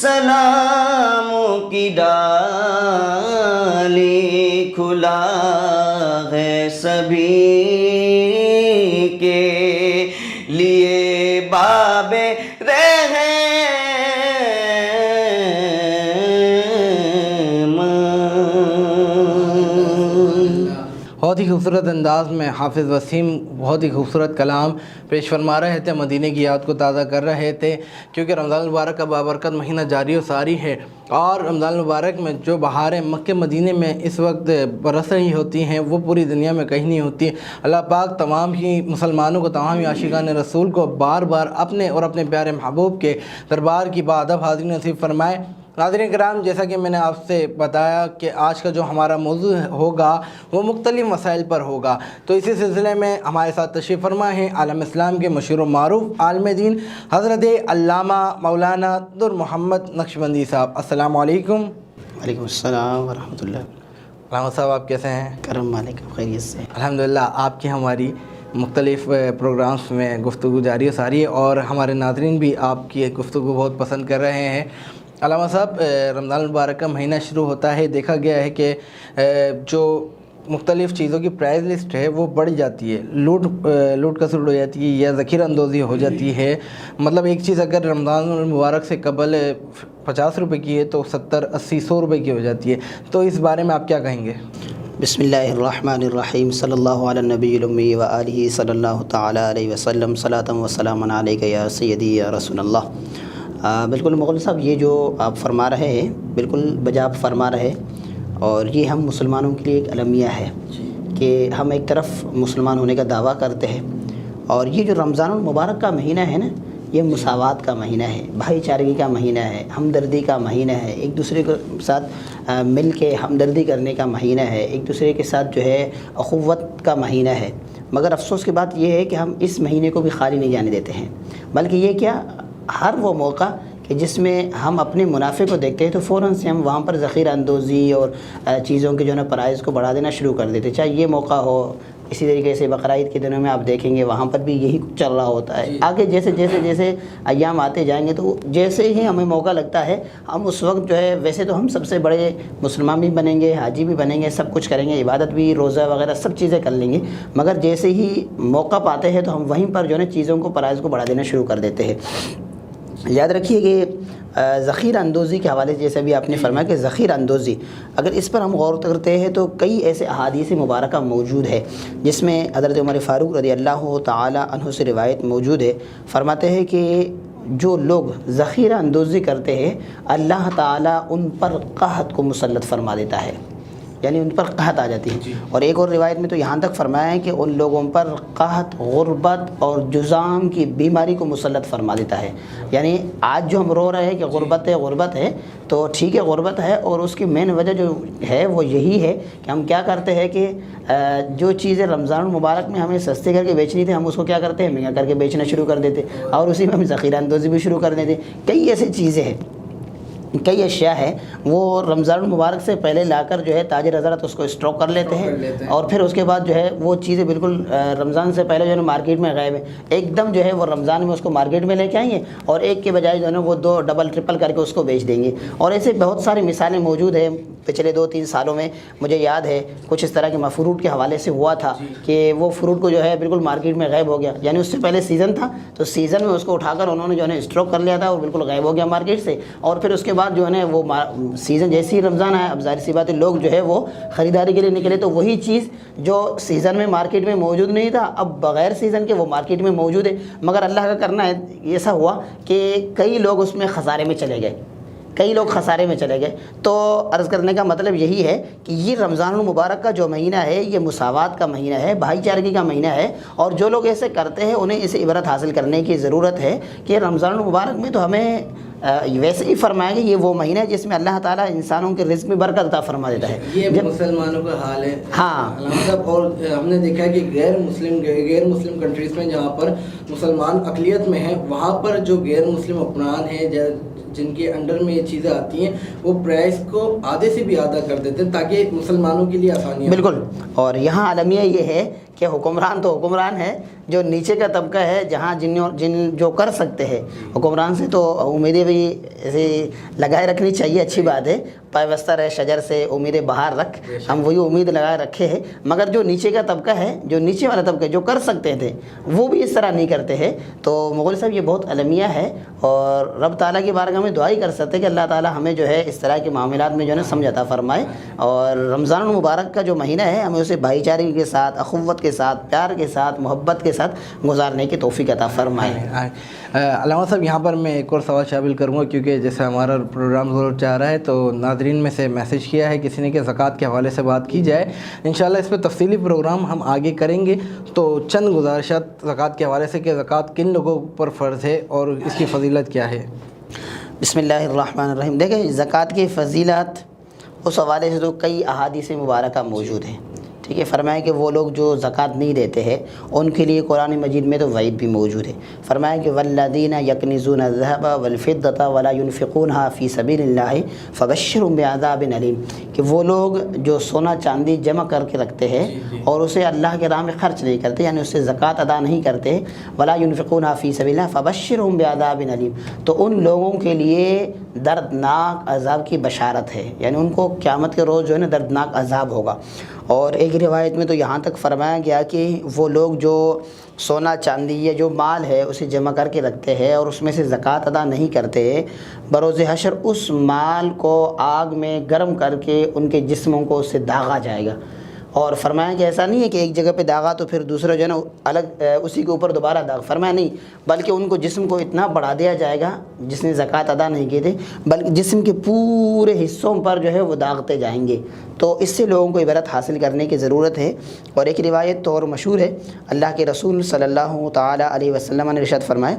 سلاموں کی ڈالی کھلا ہے سبھی کے لیے باب بہت ہی خوبصورت انداز میں حافظ وسیم بہت ہی خوبصورت کلام پیش فرما رہے تھے، مدینہ کی یاد کو تازہ کر رہے تھے، کیونکہ رمضان المبارک کا بابرکت مہینہ جاری و ساری ہے، اور رمضان المبارک میں جو بہاریں مکہ مدینہ میں اس وقت برس رہی ہوتی ہیں وہ پوری دنیا میں کہیں نہیں ہوتی۔ اللہ پاک تمام ہی مسلمانوں کو، تمام ہی عاشقان رسول کو بار بار اپنے اور اپنے پیارے محبوب کے دربار کی باادب حاضری نصیب فرمائے۔ ناظرین کرام، جیسا کہ میں نے آپ سے بتایا کہ آج کا جو ہمارا موضوع ہوگا وہ مختلف مسائل پر ہوگا، تو اسی سلسلے میں ہمارے ساتھ تشریف فرما ہیں عالم اسلام کے مشہور و معروف عالم دین حضرت علامہ مولانا در محمد نقشبندی صاحب۔ السلام علیکم۔ وعلیکم السلام ورحمۃ اللہ۔ علامہ صاحب آپ کیسے ہیں؟ کرم مالک خیریت سے۔ الحمدللہ، آپ کی ہماری مختلف پروگرامز میں گفتگو جاری و ساری ہے، اور ہمارے ناظرین بھی آپ کی گفتگو بہت پسند کر رہے ہیں۔ علامہ صاحب، رمضان المبارک کا مہینہ شروع ہوتا ہے، دیکھا گیا ہے کہ جو مختلف چیزوں کی پرائز لسٹ ہے وہ بڑھ جاتی ہے، لوٹ کسوٹ ہو جاتی ہے یا ذخیرہ اندوزی ہو جاتی ہے۔ مطلب ایک چیز اگر رمضان المبارک سے قبل 50 روپے کی ہے تو 70، 80، 100 روپے کی ہو جاتی ہے، تو اس بارے میں آپ کیا کہیں گے؟ بسم اللہ الرحمن الرحیم، صلی اللہ علی النبی الامی و آلہ صلی اللہ تعالی علیہ وسلم، صلاۃ و سلام علیک یا سیدی یا رسول اللہ۔ بالکل مغل صاحب، یہ جو آپ فرما رہے ہیں بالکل بجا فرما رہے، اور یہ ہم مسلمانوں کے لیے ایک المیہ ہے کہ ہم ایک طرف مسلمان ہونے کا دعویٰ کرتے ہیں، اور یہ جو رمضان المبارک کا مہینہ ہے نا، یہ مساوات کا مہینہ ہے، بھائی چارگی کا مہینہ ہے، ہمدردی کا مہینہ ہے، ایک دوسرے کے ساتھ مل کے ہمدردی کرنے کا مہینہ ہے، ایک دوسرے کے ساتھ جو ہے اخوت کا مہینہ ہے۔ مگر افسوس کی بات یہ ہے کہ ہم اس مہینے کو بھی خالی نہیں جانے دیتے ہیں، بلکہ یہ کیا، ہر وہ موقع کہ جس میں ہم اپنے منافع کو دیکھتے ہیں تو فوراً سے ہم وہاں پر ذخیرہ اندوزی اور چیزوں کے جو ہے نا پرائز کو بڑھا دینا شروع کر دیتے، چاہے یہ موقع ہو۔ اسی طریقے سے بقرعید کے دنوں میں آپ دیکھیں گے وہاں پر بھی یہی کچھ چل رہا ہوتا ہے۔ آگے جیسے جیسے جیسے ایام آتے جائیں گے تو جیسے ہی ہمیں موقع لگتا ہے ہم اس وقت جو ہے، ویسے تو ہم سب سے بڑے مسلمان بھی بنیں گے، حاجی بھی بنیں گے، سب کچھ کریں گے، عبادت بھی، روزہ وغیرہ سب چیزیں کر لیں گے، مگر جیسے ہی موقع پاتے ہیں تو ہم وہیں پر جو ہے نا چیزوں کو، پرائز کو بڑھا دینا شروع کر دیتے ہیں۔ یاد رکھیے کہ ذخیرہ اندوزی کے حوالے سے جیسے بھی آپ نے فرمایا کہ ذخیرہ اندوزی، اگر اس پر ہم غور کرتے ہیں تو کئی ایسے احادیث مبارکہ موجود ہے جس میں حضرت عمر فاروق رضی اللہ تعالی عنہ سے روایت موجود ہے، فرماتے ہیں کہ جو لوگ ذخیرہ اندوزی کرتے ہیں اللہ تعالی ان پر قحط کو مسلط فرما دیتا ہے، یعنی ان پر قحط آ جاتی ہے۔ اور ایک اور روایت میں تو یہاں تک فرمایا ہے کہ ان لوگوں پر قحط، غربت اور جذام کی بیماری کو مسلط فرما دیتا ہے۔ یعنی آج جو ہم رو رہے ہیں کہ غربت ہے تو ٹھیک ہے غربت ہے، اور اس کی مین وجہ جو ہے وہ یہی ہے کہ ہم کیا کرتے ہیں کہ جو چیزیں رمضان المبارک میں ہمیں سستے کر کے بیچنی تھی ہم اس کو کیا کرتے ہیں، مہنگا کر کے بیچنا شروع کر دیتے، اور اسی میں ہم ذخیرہ اندوزی بھی شروع کر دیتے۔ کئی ایسی چیزیں ہیں، کئی اشیاء ہے وہ رمضان المبارک سے پہلے لا کر جو ہے تاجر حضرات اس کو اسٹاک کر لیتے ہیں، اور پھر اس کے بعد جو ہے وہ چیزیں بالکل رمضان سے پہلے جو ہے نا مارکیٹ میں غائب ہے، ایک دم جو ہے وہ رمضان میں اس کو مارکیٹ میں لے کے آئیں گے، اور ایک کے بجائے جو ہے نا وہ 2 ڈبل ٹرپل کر کے اس کو بیچ دیں گے۔ اور ایسے بہت ساری مثالیں موجود ہیں، پچھلے 2-3 سالوں میں مجھے یاد ہے کچھ اس طرح کے فروٹ کے حوالے سے ہوا تھا کہ وہ فروٹ کو جو ہے بالکل مارکیٹ میں غائب ہو گیا، یعنی اس سے پہلے سیزن تھا تو سیزن میں اس کو اٹھا کر انہوں نے جو ہے نا اسٹاک کر لیا تھا اور بالکل غائب ہو گیا مارکیٹ سے، اور پھر اس کے بعد جو ہے نا وہ سیزن جیسے ہی رمضان آیا، اب ظاہر سی بات ہے لوگ جو ہے وہ خریداری کے لیے نکلے تو وہی چیز جو سیزن میں مارکیٹ میں موجود نہیں تھا اب بغیر سیزن کے وہ مارکیٹ میں موجود ہے، مگر اللہ کا کرنا ہے ایسا ہوا کہ کئی لوگ اس میں خسارے میں چلے گئے، تو عرض کرنے کا مطلب یہی ہے کہ یہ رمضان المبارک کا جو مہینہ ہے یہ مساوات کا مہینہ ہے، بھائی چارگی کا مہینہ ہے، اور جو لوگ ایسے کرتے ہیں انہیں اسے عبرت حاصل کرنے کی ضرورت ہے کہ رمضان المبارک میں تو ہمیں ویسے ہی فرمایا کہ یہ وہ مہینہ ہے جس میں اللہ تعالیٰ انسانوں کے رزق میں برکت عطا فرما دیتا ہے۔ یہ مسلمانوں کا حال ہے، ہاں، اور ہم نے دیکھا ہے کہ غیر مسلم کنٹریز میں جہاں پر مسلمان اقلیت میں ہیں وہاں پر جو غیر مسلم افراد ہیں جن کے انڈر میں یہ چیزیں آتی ہیں وہ پرائس کو آدھے سے بھی آدھا کر دیتے ہیں تاکہ مسلمانوں کے لیے آسانی ہو. بالکل. اور یہاں عالمیہ یہ ہے کہ حکمران تو حکمران ہے, جو نیچے کا طبقہ ہے جہاں جن جو کر سکتے ہیں, حکمران سے تو امیدیں بھی ایسے لگائے رکھنی چاہیے, اچھی بات ہے, پائے رہ شجر سے امیدیں باہر رکھ, ہم وہی امید لگائے رکھے ہیں. مگر جو نیچے کا طبقہ ہے, جو نیچے والا طبقہ جو کر سکتے تھے وہ بھی اس طرح نہیں کرتے ہیں. تو مغل صاحب یہ بہت المیہ ہے, اور رب تعالیٰ کی بارگاہ میں دعا ہی کر سکتے کہ اللہ تعالیٰ ہمیں جو ہے اس طرح کے معاملات میں جو ہے نا سمجھ عطا فرمائے, اور رمضان المبارک کا جو مہینہ ہے ہمیں اسے بھائی چارگی کے ساتھ, اخوت کے ساتھ, پیار کے ساتھ, محبت کے ساتھ گزارنے کی توفیق عطا فرمائے. علامہ صاحب یہاں پر میں ایک اور سوال شامل کروں گا, کیونکہ جیسے ہمارا پروگرام ضرور چاہ رہا ہے تو ناظرین میں سے میسیج کیا ہے کسی نے کہ زکوٰۃ کے حوالے سے بات کی جائے. انشاءاللہ اس پہ تفصیلی پروگرام ہم آگے کریں گے. تو چند گزارشات زکوٰۃ کے حوالے سے کہ زکوٰۃ کن لوگوں پر فرض ہے اور اس کی فضیلت کیا ہے. بسم اللہ الرحمن الرحیم. دیکھیں زکوٰۃ کی فضیلت اس حوالے سے تو کئی احادیث مبارکہ موجود ہیں, ٹھیک ہے. فرمایا کہ وہ لوگ جو زکوٰۃ نہیں دیتے ہیں ان کے لیے قرآن مجید میں تو وعید بھی موجود ہے. فرمایا کہ والذین یکنزون الذهب والفضة ولا ينفقونها فی سبیل اللہ فبشرهم بعذاب علیم, کہ وہ لوگ جو سونا چاندی جمع کر کے رکھتے ہیں اور اسے اللہ کے راہ میں خرچ نہیں کرتے, یعنی اس سے زکوٰۃ ادا نہیں کرتے, ولا ينفقونها فی سبیل اللہ فبشرهم بعذاب علیم, تو ان لوگوں کے لیے دردناک عذاب کی بشارت ہے, یعنی ان کو قیامت کے روز جو ہے نا دردناک عذاب ہوگا. اور ایک روایت میں تو یہاں تک فرمایا گیا کہ وہ لوگ جو سونا چاندی یا جو مال ہے اسے جمع کر کے رکھتے ہیں اور اس میں سے زکوٰۃ ادا نہیں کرتے, بروز حشر اس مال کو آگ میں گرم کر کے ان کے جسموں کو اس سے داغا جائے گا. اور فرمایا کہ ایسا نہیں ہے کہ ایک جگہ پہ داغا تو پھر دوسرا جو ہے نا الگ اسی کے اوپر دوبارہ داغ, فرمایا نہیں, بلکہ ان کو جسم کو اتنا بڑھا دیا جائے گا جس نے زکوٰۃ ادا نہیں کی تھی, بلکہ جسم کے پورے حصوں پر جو ہے وہ داغتے جائیں گے. تو اس سے لوگوں کو عبرت حاصل کرنے کی ضرورت ہے. اور ایک روایت تو اور مشہور ہے, اللہ کے رسول صلی اللہ تعالیٰ علیہ وسلم نے ارشاد فرمایا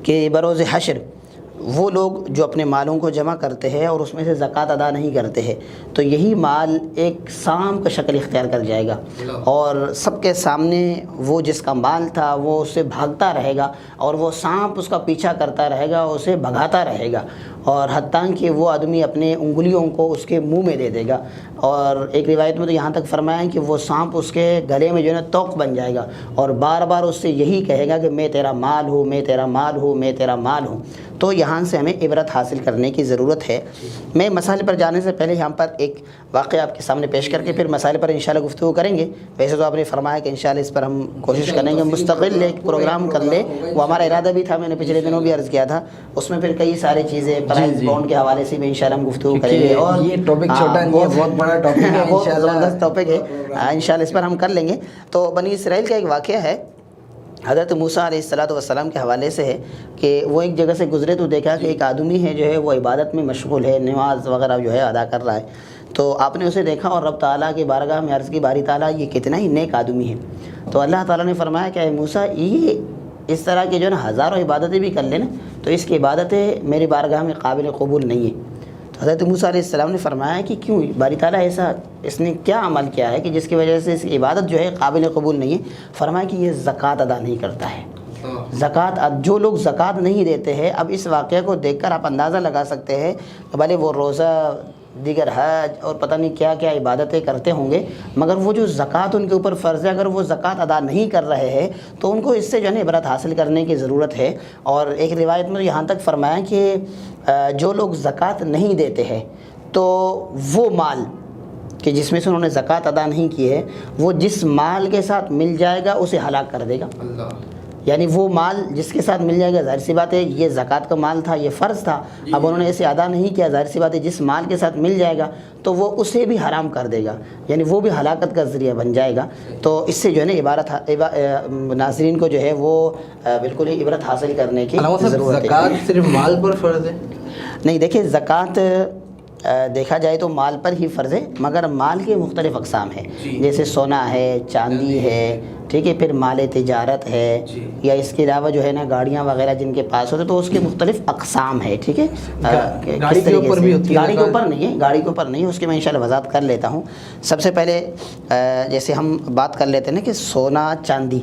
کہ بروز حشر وہ لوگ جو اپنے مالوں کو جمع کرتے ہیں اور اس میں سے زکوٰۃ ادا نہیں کرتے ہیں تو یہی مال ایک سانپ کا شکل اختیار کر جائے گا, اور سب کے سامنے وہ جس کا مال تھا وہ اس سے بھاگتا رہے گا, اور وہ سانپ اس کا پیچھا کرتا رہے گا, اسے بھگاتا رہے گا, اور حتیٰ کہ وہ آدمی اپنے انگلیوں کو اس کے منہ میں دے دے گا. اور ایک روایت میں تو یہاں تک فرمایا کہ وہ سانپ اس کے گلے میں جو ہے نا توق بن جائے گا, اور بار بار اس سے یہی کہے گا کہ میں تیرا مال ہوں, میں تیرا مال ہوں, میں تیرا مال ہوں. تو یہاں سے ہمیں عبرت حاصل کرنے کی ضرورت ہے. میں مسائل پر جانے سے پہلے یہاں پر ایک واقعہ آپ کے سامنے پیش کر کے پھر مسائل پر انشاءاللہ گفتگو کریں گے. ویسے تو آپ نے فرمایا کہ انشاءاللہ اس پر ہم کوشش کریں گے مستقل ایک پروگرام کر لیں, وہ ہمارا ارادہ بھی تھا, میں نے پچھلے دنوں بھی عرض کیا تھا. اس میں پھر کئی ساری چیزیں پرائز بانڈ کے حوالے سے بھی انشاءاللہ ہم گفتگو کریں گے. اور یہ ٹاپک چھوٹا نہیں ہے, بہت بڑا ٹاپک ہے, بہت زبردست ٹاپک ہے, انشاءاللہ اس پر ہم کر لیں گے. تو بنی اسرائیل کا ایک واقعہ ہے حضرت موسیٰ علیہ السلام کے حوالے سے ہے کہ وہ ایک جگہ سے گزرے تو دیکھا کہ ایک آدمی ہے جو ہے وہ عبادت میں مشغول ہے, نماز وغیرہ جو ہے ادا کر رہا ہے. تو آپ نے اسے دیکھا اور رب تعالیٰ کی بارگاہ میں عرض کی, باری تعالیٰ یہ کتنا ہی نیک آدمی ہے. تو اللہ تعالیٰ نے فرمایا کہ اے موسیٰ یہ اس طرح کے جو ہے نا ہزاروں عبادتیں بھی کر لینا تو اس کی عبادتیں میری بارگاہ میں قابل قبول نہیں ہے. تو حضرت موسیٰ علیہ السلام نے فرمایا کہ کیوں باری تعالیٰ ایسا, اس نے کیا عمل کیا ہے کہ جس کی وجہ سے اس کی عبادت جو ہے قابل قبول نہیں ہے. فرمایا کہ یہ زکوٰۃ ادا نہیں کرتا ہے. زکوٰۃ, جو لوگ زکوٰۃ نہیں دیتے ہیں, اب اس واقعہ کو دیکھ کر آپ اندازہ لگا سکتے ہیں کہ بھلے وہ روزہ, دیگر حج اور پتہ نہیں کیا کیا عبادتیں کرتے ہوں گے, مگر وہ جو زکوٰۃ ان کے اوپر فرض ہے, اگر وہ زکوٰۃ ادا نہیں کر رہے ہیں تو ان کو اس سے جو ہے عبرت حاصل کرنے کی ضرورت ہے. اور ایک روایت میں یہاں تک فرمایا کہ جو لوگ زکوٰۃ نہیں دیتے ہیں تو وہ مال کہ جس میں سے انہوں نے زکوٰۃ ادا نہیں کی ہے وہ جس مال کے ساتھ مل جائے گا اسے ہلاک کر دے گا. یعنی وہ مال جس کے ساتھ مل جائے گا, ظاہر سی بات ہے یہ زکوٰۃ کا مال تھا, یہ فرض تھا, اب انہوں نے اسے ادا نہیں کیا, ظاہر سی بات ہے جس مال کے ساتھ مل جائے گا تو وہ اسے بھی حرام کر دے گا, یعنی وہ بھی ہلاکت کا ذریعہ بن جائے گا. تو اس سے جو ہے نا عبارت ناظرین کو جو ہے وہ بالکل ہی عبرت حاصل کرنے کی ضرورت ہے. زکوٰۃ صرف مال پر فرض ہے؟ نہیں, دیکھیں زکوٰۃ دیکھا جائے تو مال پر ہی فرض ہے, مگر مال کے مختلف اقسام ہیں, جیسے سونا ہے, چاندی ہے, ٹھیک ہے, پھر مال تجارت ہے, یا اس کے علاوہ جو ہے نا گاڑیاں وغیرہ جن کے پاس ہوتے تو اس کے مختلف اقسام ہے. ٹھیک ہے, گاڑی کے اوپر بھی ہوتی ہے؟ گاڑی کے اوپر نہیں ہے, گاڑی کے اوپر نہیں ہے, اس کی میں انشاءاللہ وضاحت کر لیتا ہوں. سب سے پہلے جیسے ہم بات کر لیتے ہیں نا کہ سونا چاندی,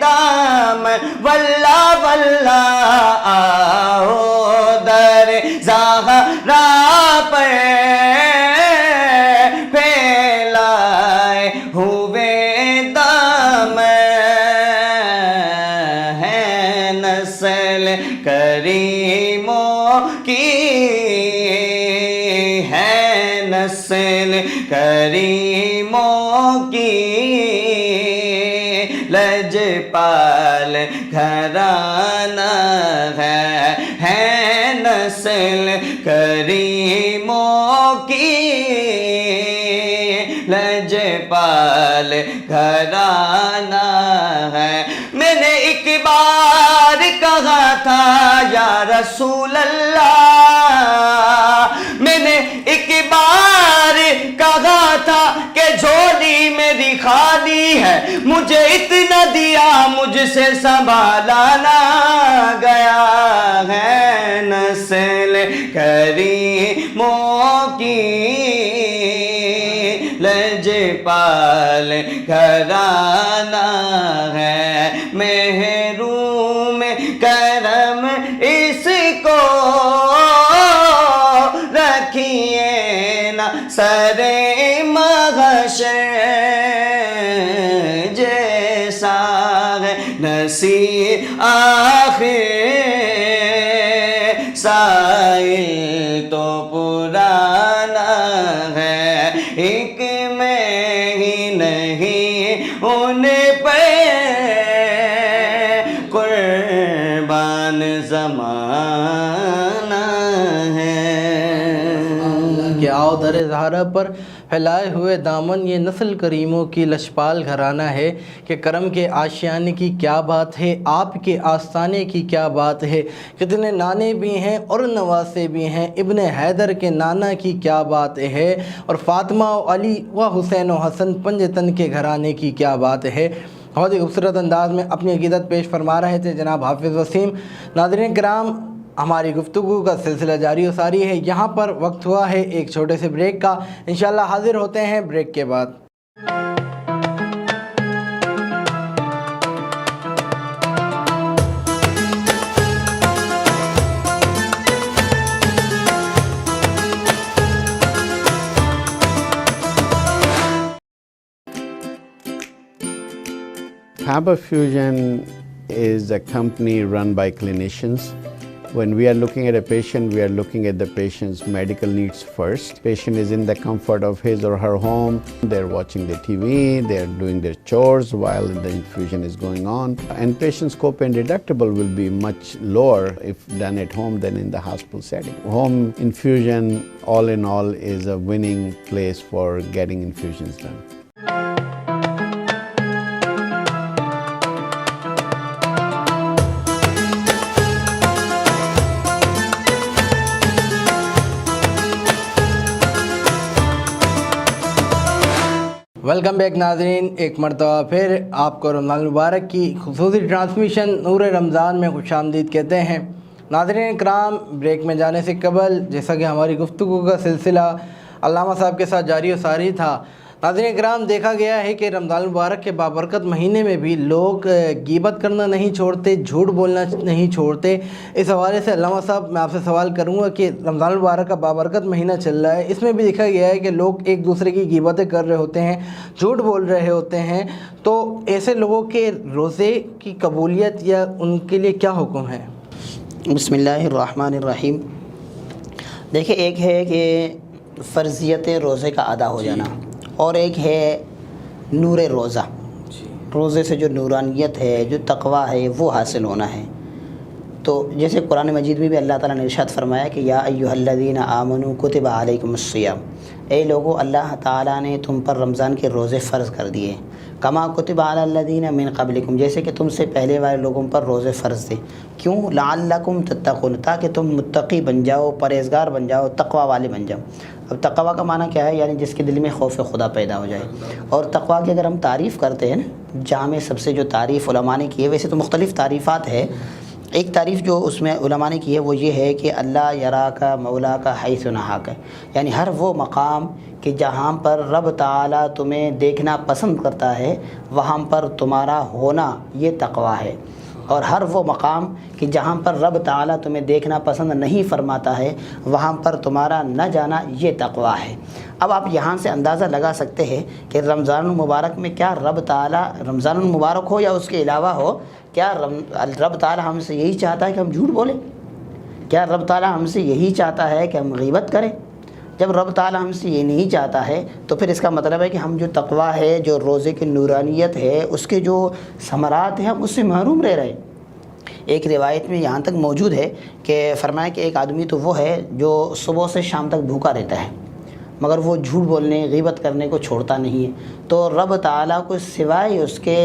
دامن واللہ واللہ آؤ در زہرا پر پھیلائے ہوئے دامن ہے نسل کریموں کی ہے نسل کریموں کی لجپال گھرانہ ہے نسل کریموں کی لجپال گھرانہ ہے میں نے ایک بار کہا تھا یا رسول اللہ میں نے ایک بار کہا تھا کہ جھولی میری خالی ہے مجھے اتنا دیا مجھ سے سنبھالا نہ گیا ہے نسل کریموں کی لجپال گھرانہ ہے محروم کرم اس کو رکھیے نا سر محشر جیسا ہے نصیب آخر سائل تو پرانا ہے ایک میں ہی نہیں ان پہ قربان زمانہ ہے کہ آؤ در زہرا پر پھیلائے ہوئے دامن یہ نسل کریموں کی لشپال گھرانہ ہے کہ کرم کے آشیانے کی کیا بات ہے آپ کے آستانے کی کیا بات ہے کتنے نانے بھی ہیں اور نواسے بھی ہیں ابن حیدر کے نانا کی کیا بات ہے اور فاطمہ و علی و حسین و حسن پنجتن کے گھرانے کی کیا بات ہے بہت ہی خوبصورت انداز میں اپنی عقیدت پیش فرما رہے تھے جناب حافظ وسیم ناظرین کرام ہماری گفتگو کا سلسلہ جاری و ساری ہے یہاں پر وقت ہوا ہے ایک چھوٹے سے بریک کا انشاءاللہ حاضر ہوتے ہیں بریک کے بعد Hammer Fusion is a company run by clinicians. When we are looking at a patient, we are looking at the patient's medical needs first. Patient is in the comfort of his or her home. They're watching the TV, they're doing their chores while the infusion is going on. And patient's copay and deductible will be much lower if done at home than in the hospital setting. Home infusion, all in all, is a winning place for getting infusions done. Welcome back ناظرین ایک مرتبہ پھر آپ کو رمضان المبارک کی خصوصی transmission نور رمضان میں خوش آمدید کہتے ہیں ناظرین کرام بریک میں جانے سے قبل جیسا کہ ہماری گفتگو کا سلسلہ علامہ صاحب کے ساتھ جاری و ساری تھا ناظرین کرام دیکھا گیا ہے کہ رمضان المبارک کے بابرکت مہینے میں بھی لوگ غیبت کرنا نہیں چھوڑتے جھوٹ بولنا نہیں چھوڑتے اس حوالے سے علامہ صاحب میں آپ سے سوال کروں گا کہ رمضان المبارک کا بابرکت مہینہ چل رہا ہے اس میں بھی دیکھا گیا ہے کہ لوگ ایک دوسرے کی غیبتیں کر رہے ہوتے ہیں جھوٹ بول رہے ہوتے ہیں تو ایسے لوگوں کے روزے کی قبولیت یا ان کے لیے کیا حکم ہے؟ بسم اللہ الرحمن الرحیم دیکھیں ایک ہے کہ فرضیت روزے کا ادا ہو جانا اور ایک ہے نور روزہ روزے سے جو نورانیت ہے جو تقوی ہے وہ حاصل ہونا ہے تو جیسے قرآن مجید میں بھی اللہ تعالیٰ نے ارشاد فرمایا کہ یا ایھا الذین آمنوا کتب علیکم الصیام اے لوگو اللہ تعالیٰ نے تم پر رمضان کے روزے فرض کر دیے کما کتب علی الذین من قبلکم جیسے کہ تم سے پہلے والے لوگوں پر روزے فرض تھے کیوں لعلکم تتقون تاکہ تم متقی بن جاؤ پرہیزگار بن جاؤ تقوی والے بن جاؤ اب تقوی کا معنی کیا ہے یعنی جس کے دل میں خوف خدا پیدا ہو جائے اور تقوی کی اگر ہم تعریف کرتے ہیں نا جامع سب سے جو تعریف علماء نے کی ہے ویسے تو مختلف تعریفات ہے ایک تعریف جو اس میں علماء نے کی ہے وہ یہ ہے کہ اللہ یرا کا مولا کا حیث نہاک ہے، یعنی ہر وہ مقام کہ جہاں پر رب تعالیٰ تمہیں دیکھنا پسند کرتا ہے وہاں پر تمہارا ہونا یہ تقویٰ ہے، اور ہر وہ مقام کہ جہاں پر رب تعالیٰ تمہیں دیکھنا پسند نہیں فرماتا ہے وہاں پر تمہارا نہ جانا یہ تقویٰ ہے۔ اب آپ یہاں سے اندازہ لگا سکتے ہیں کہ رمضان المبارک میں کیا رب تعالیٰ، رمضان المبارک ہو یا اس کے علاوہ ہو، کیا رب تعالیٰ ہم سے یہی چاہتا ہے کہ ہم جھوٹ بولیں؟ کیا رب تعالیٰ ہم سے یہی چاہتا ہے کہ ہم غیبت کریں؟ جب رب تعالیٰ ہم سے یہ نہیں چاہتا ہے تو پھر اس کا مطلب ہے کہ ہم جو تقویٰ ہے، جو روزے کی نورانیت ہے، اس کے جو ثمرات ہیں ہم اس سے محروم رہ رہے ہیں۔ ایک روایت میں یہاں تک موجود ہے کہ فرمایا کہ ایک آدمی تو وہ ہے جو صبح سے شام تک بھوکا رہتا ہے مگر وہ جھوٹ بولنے، غیبت کرنے کو چھوڑتا نہیں ہے، تو رب تعالیٰ کو سوائے اس کے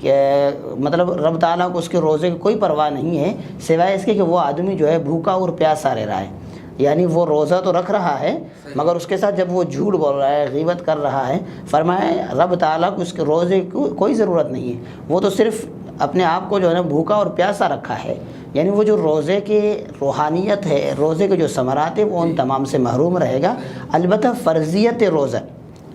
مطلب رب تعالیٰ کو اس کے روزے کی کوئی پرواہ نہیں ہے سوائے اس کے کہ وہ آدمی جو ہے بھوکا اور پیاسا رہ رہا ہے، یعنی وہ روزہ تو رکھ رہا ہے مگر اس کے ساتھ جب وہ جھوٹ بول رہا ہے، غیبت کر رہا ہے، فرمایا رب تعالیٰ کو اس کے روزے کی کوئی ضرورت نہیں ہے، وہ تو صرف اپنے آپ کو جو ہے نا بھوکا اور پیاسا رکھا ہے، یعنی وہ جو روزے کی روحانیت ہے، روزے کے جو ثمرات ہیں وہ ان تمام سے محروم رہے گا۔ البتہ فرضیت روزہ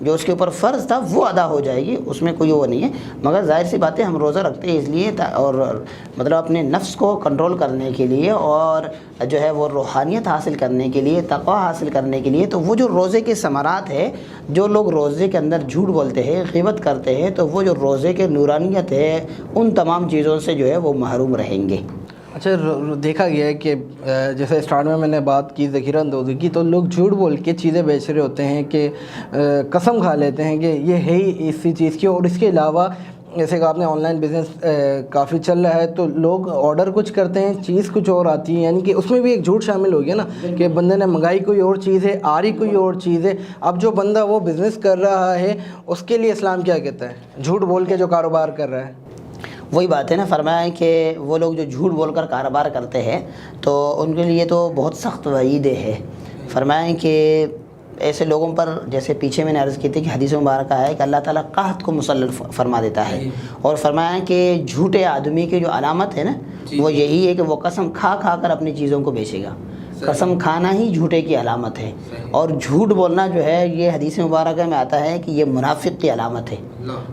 جو اس کے اوپر فرض تھا وہ ادا ہو جائے گی، اس میں کوئی وہ نہیں ہے، مگر ظاہر سی بات ہے ہم روزہ رکھتے ہیں اس لیے اور مطلب اپنے نفس کو کنٹرول کرنے کے لیے اور جو ہے وہ روحانیت حاصل کرنے کے لیے، تقویٰ حاصل کرنے کے لیے، تو وہ جو روزے کے ثمرات ہے، جو لوگ روزے کے اندر جھوٹ بولتے ہیں، غیبت کرتے ہیں، تو وہ جو روزے کے نورانیت ہے ان تمام چیزوں سے جو ہے وہ محروم رہیں گے۔ اچھا، دیکھا گیا ہے کہ جیسے اسٹارٹ میں نے بات کی ذخیرہ اندوزی کی، تو لوگ جھوٹ بول کے چیزیں بیچ رہے ہوتے ہیں کہ قسم کھا لیتے ہیں کہ یہ ہے ہی اسی چیز کی، اور اس کے علاوہ جیسے کہ آپ نے آن لائن بزنس کافی چل رہا ہے تو لوگ آرڈر کچھ کرتے ہیں، چیز کچھ اور آتی ہے، یعنی کہ اس میں بھی ایک جھوٹ شامل ہو گیا نا کہ بندے نے منگائی کوئی اور چیز ہے، آ رہی کوئی اور چیز ہے۔ اب جو بندہ وہ بزنس کر رہا ہے اس کے لیے اسلام کیا کہتا ہے، جھوٹ بول کے جو کاروبار کر رہا ہے؟ وہی بات ہے نا، فرمایا ہے کہ وہ لوگ جو جھوٹ بول کر کاروبار کرتے ہیں تو ان کے لیے تو بہت سخت وعید ہے۔ فرمایا ہے کہ ایسے لوگوں پر، جیسے پیچھے میں نے عرض کی تھی کہ حدیث مبارکہ ہے کہ اللہ تعالیٰ قحط کو مسلط فرما دیتا ہے، اور فرمایا ہے کہ جھوٹے آدمی کی جو علامت ہے نا وہ یہی ہے کہ وہ قسم کھا کھا کر اپنی چیزوں کو بیچے گا۔ قسم کھانا ہی جھوٹے کی علامت ہے، اور جھوٹ بولنا جو ہے یہ حدیث مبارکہ میں آتا ہے کہ یہ منافق کی علامت ہے۔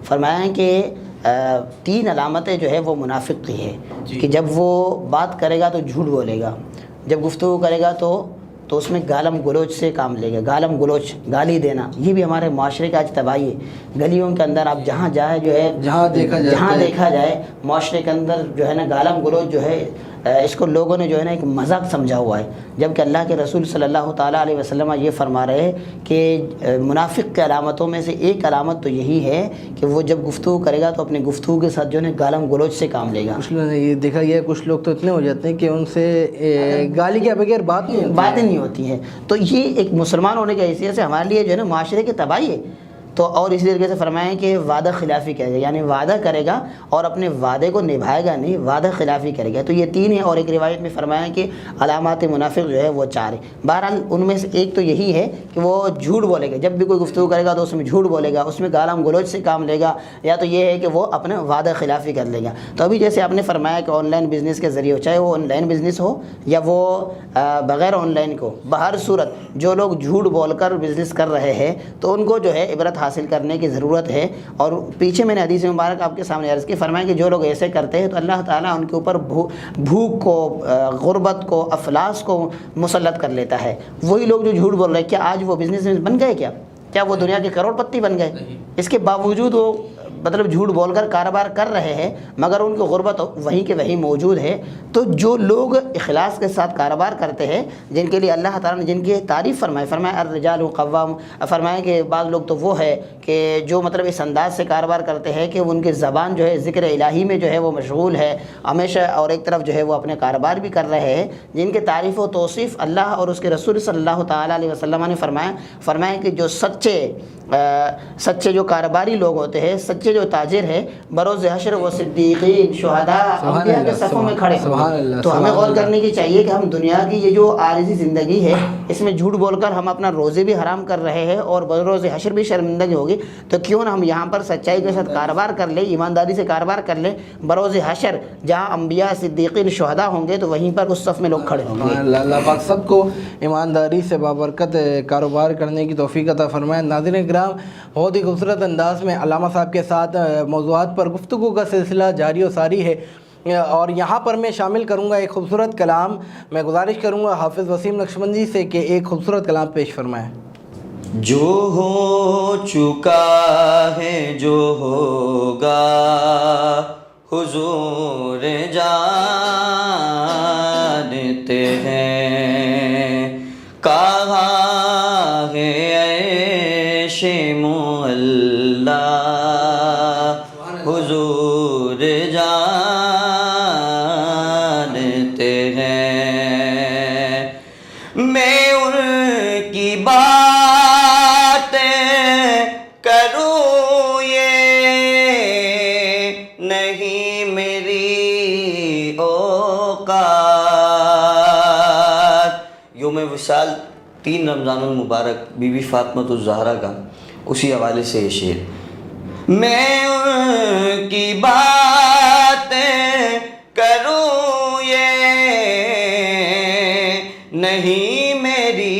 فرمایا ہے کہ 3 علامتیں جو ہے وہ منافق کی ہے کہ جب وہ بات کرے گا تو جھوٹ بولے گا، جب گفتگو کرے گا تو اس میں گالم گلوچ سے کام لے گا، گالم گلوچ، گالی دینا، یہ بھی ہمارے معاشرے کا آج تباہی ہے۔ گلیوں کے اندر آپ جہاں جائے جو ہے، جہاں دیکھا جائے معاشرے کے اندر جو ہے نا گالم گلوچ جو ہے اس کو لوگوں نے جو ہے نا ایک مذاق سمجھا ہوا ہے، جبکہ اللہ کے رسول صلی اللہ تعالیٰ علیہ وسلم یہ فرما رہے ہیں کہ منافق کے علامتوں میں سے ایک علامت تو یہی ہے کہ وہ جب گفتگو کرے گا تو اپنے گفتگو کے ساتھ جو ہے گالم گلوچ سے کام لے گا۔ کچھ لوگ یہ دیکھا گیا ہے، کچھ لوگ تو اتنے ہو جاتے ہیں کہ ان سے گالی کے بغیر باتیں نہیں ہوتی ہیں، تو یہ ایک مسلمان ہونے کی حیثیت سے ہمارے لیے جو ہے نا معاشرے کی تباہی ہے۔ تو اور اسی طریقے سے فرمائیں کہ وعدہ خلافی کرے گا، یعنی وعدہ کرے گا اور اپنے وعدے کو نبھائے گا نہیں، وعدہ خلافی کرے گا، تو یہ 3 ہیں۔ اور ایک روایت میں فرمایا کہ علامات منافق جو ہے وہ 4 ہیں۔ بہرحال ان میں سے ایک تو یہی ہے کہ وہ جھوٹ بولے گا، جب بھی کوئی گفتگو کرے گا تو اس میں جھوٹ بولے گا، اس میں گالم گلوچ سے کام لے گا، یا تو یہ ہے کہ وہ اپنے وعدہ خلافی کر لے گا۔ تو ابھی جیسے آپ نے فرمایا کہ آن لائن بزنس کے ذریعے، چاہے وہ آن لائن بزنس ہو یا وہ بغیر آن لائن کو، بہر صورت جو لوگ جھوٹ بول کر بزنس کر رہے ہیں تو ان کو جو ہے عبرت حاصل کرنے کی ضرورت ہے۔ اور پیچھے میں نے حدیث مبارک آپ کے سامنے عرض کی، فرمایا کہ جو لوگ ایسے کرتے ہیں تو اللہ تعالیٰ ان کے اوپر بھوک کو، غربت کو، افلاس کو مسلط کر لیتا ہے۔ وہی لوگ جو جھوٹ بول رہے ہیں، کیا آج وہ بزنس میں بن گئے؟ کیا وہ دنیا کے کروڑ پتی بن گئے؟ اس کے باوجود وہ مطلب جھوٹ بول کر کاروبار کر رہے ہیں مگر ان کی غربت وہیں کے وہیں موجود ہے۔ تو جو لوگ اخلاص کے ساتھ کاروبار کرتے ہیں، جن کے لیے اللہ تعالیٰ نے جن کی تعریف فرمایا الرجال قوام، فرمایا کہ بعض لوگ تو وہ ہے کہ جو مطلب اس انداز سے کاروبار کرتے ہیں کہ ان کی زبان جو ہے ذکر الہی میں جو ہے وہ مشغول ہے ہمیشہ، اور ایک طرف جو ہے وہ اپنے کاروبار بھی کر رہے ہیں، جن کے تعریف و توصیف اللہ اور اس کے رسول صلی اللہ تعالیٰ علیہ وسلم نے فرمایا کہ جو سچے جو کاروباری لوگ ہوتے ہیں، سچے کے جو تاجر ہے بروز حشر وہ صدیقین شہداء انبیاء کے صفوں میں کھڑے ہوں. تو ہمیں غور کرنے کی چاہیے کہ ہم دنیا کی یہ جو عارضی زندگی ہے اس میں جھوٹ بول کر ہم اپنا روزے بھی حرام کر رہے ہیں اور بروز حشر بھی شرمندگی ہوگی. تو کیوں نہ ہم یہاں پر سچائی کے ساتھ کاروبار کر لیں, ایمانداری سے کاروبار کر لیں. بروز حشر جہاں انبیاء صدیقین شہداء ہوں گے تو وہیں پر اس صف میں لوگ کھڑے ہوں گے. اللہ پاک سب کو ایمانداری سے بابرکت کاروبار کرنے کی توفیق عطا فرمائے. ناظرین کرام, بہت ہی خوبصورت انداز میں علامہ صاحب کے ساتھ موضوعات پر گفتگو کا سلسلہ جاری و ساری ہے, اور یہاں پر میں شامل کروں گا ایک خوبصورت کلام. میں گزارش کروں گا حافظ وسیم نقشبندی سے کہ ایک خوبصورت کلام پیش فرمائیں. جو ہو چکا ہے جو ہوگا حضور جانتے ہیں, کہاں ہے عیش معلا حضور جانتے ہیں. میں ان کی باتیں کروں یہ نہیں میری اوقات. یوم وصال 3 رمضان المبارک بی بی فاطمہ الزہرا کا, اسی حوالے سے یہ شعر. میں ان کی باتیں کروں یہ نہیں میری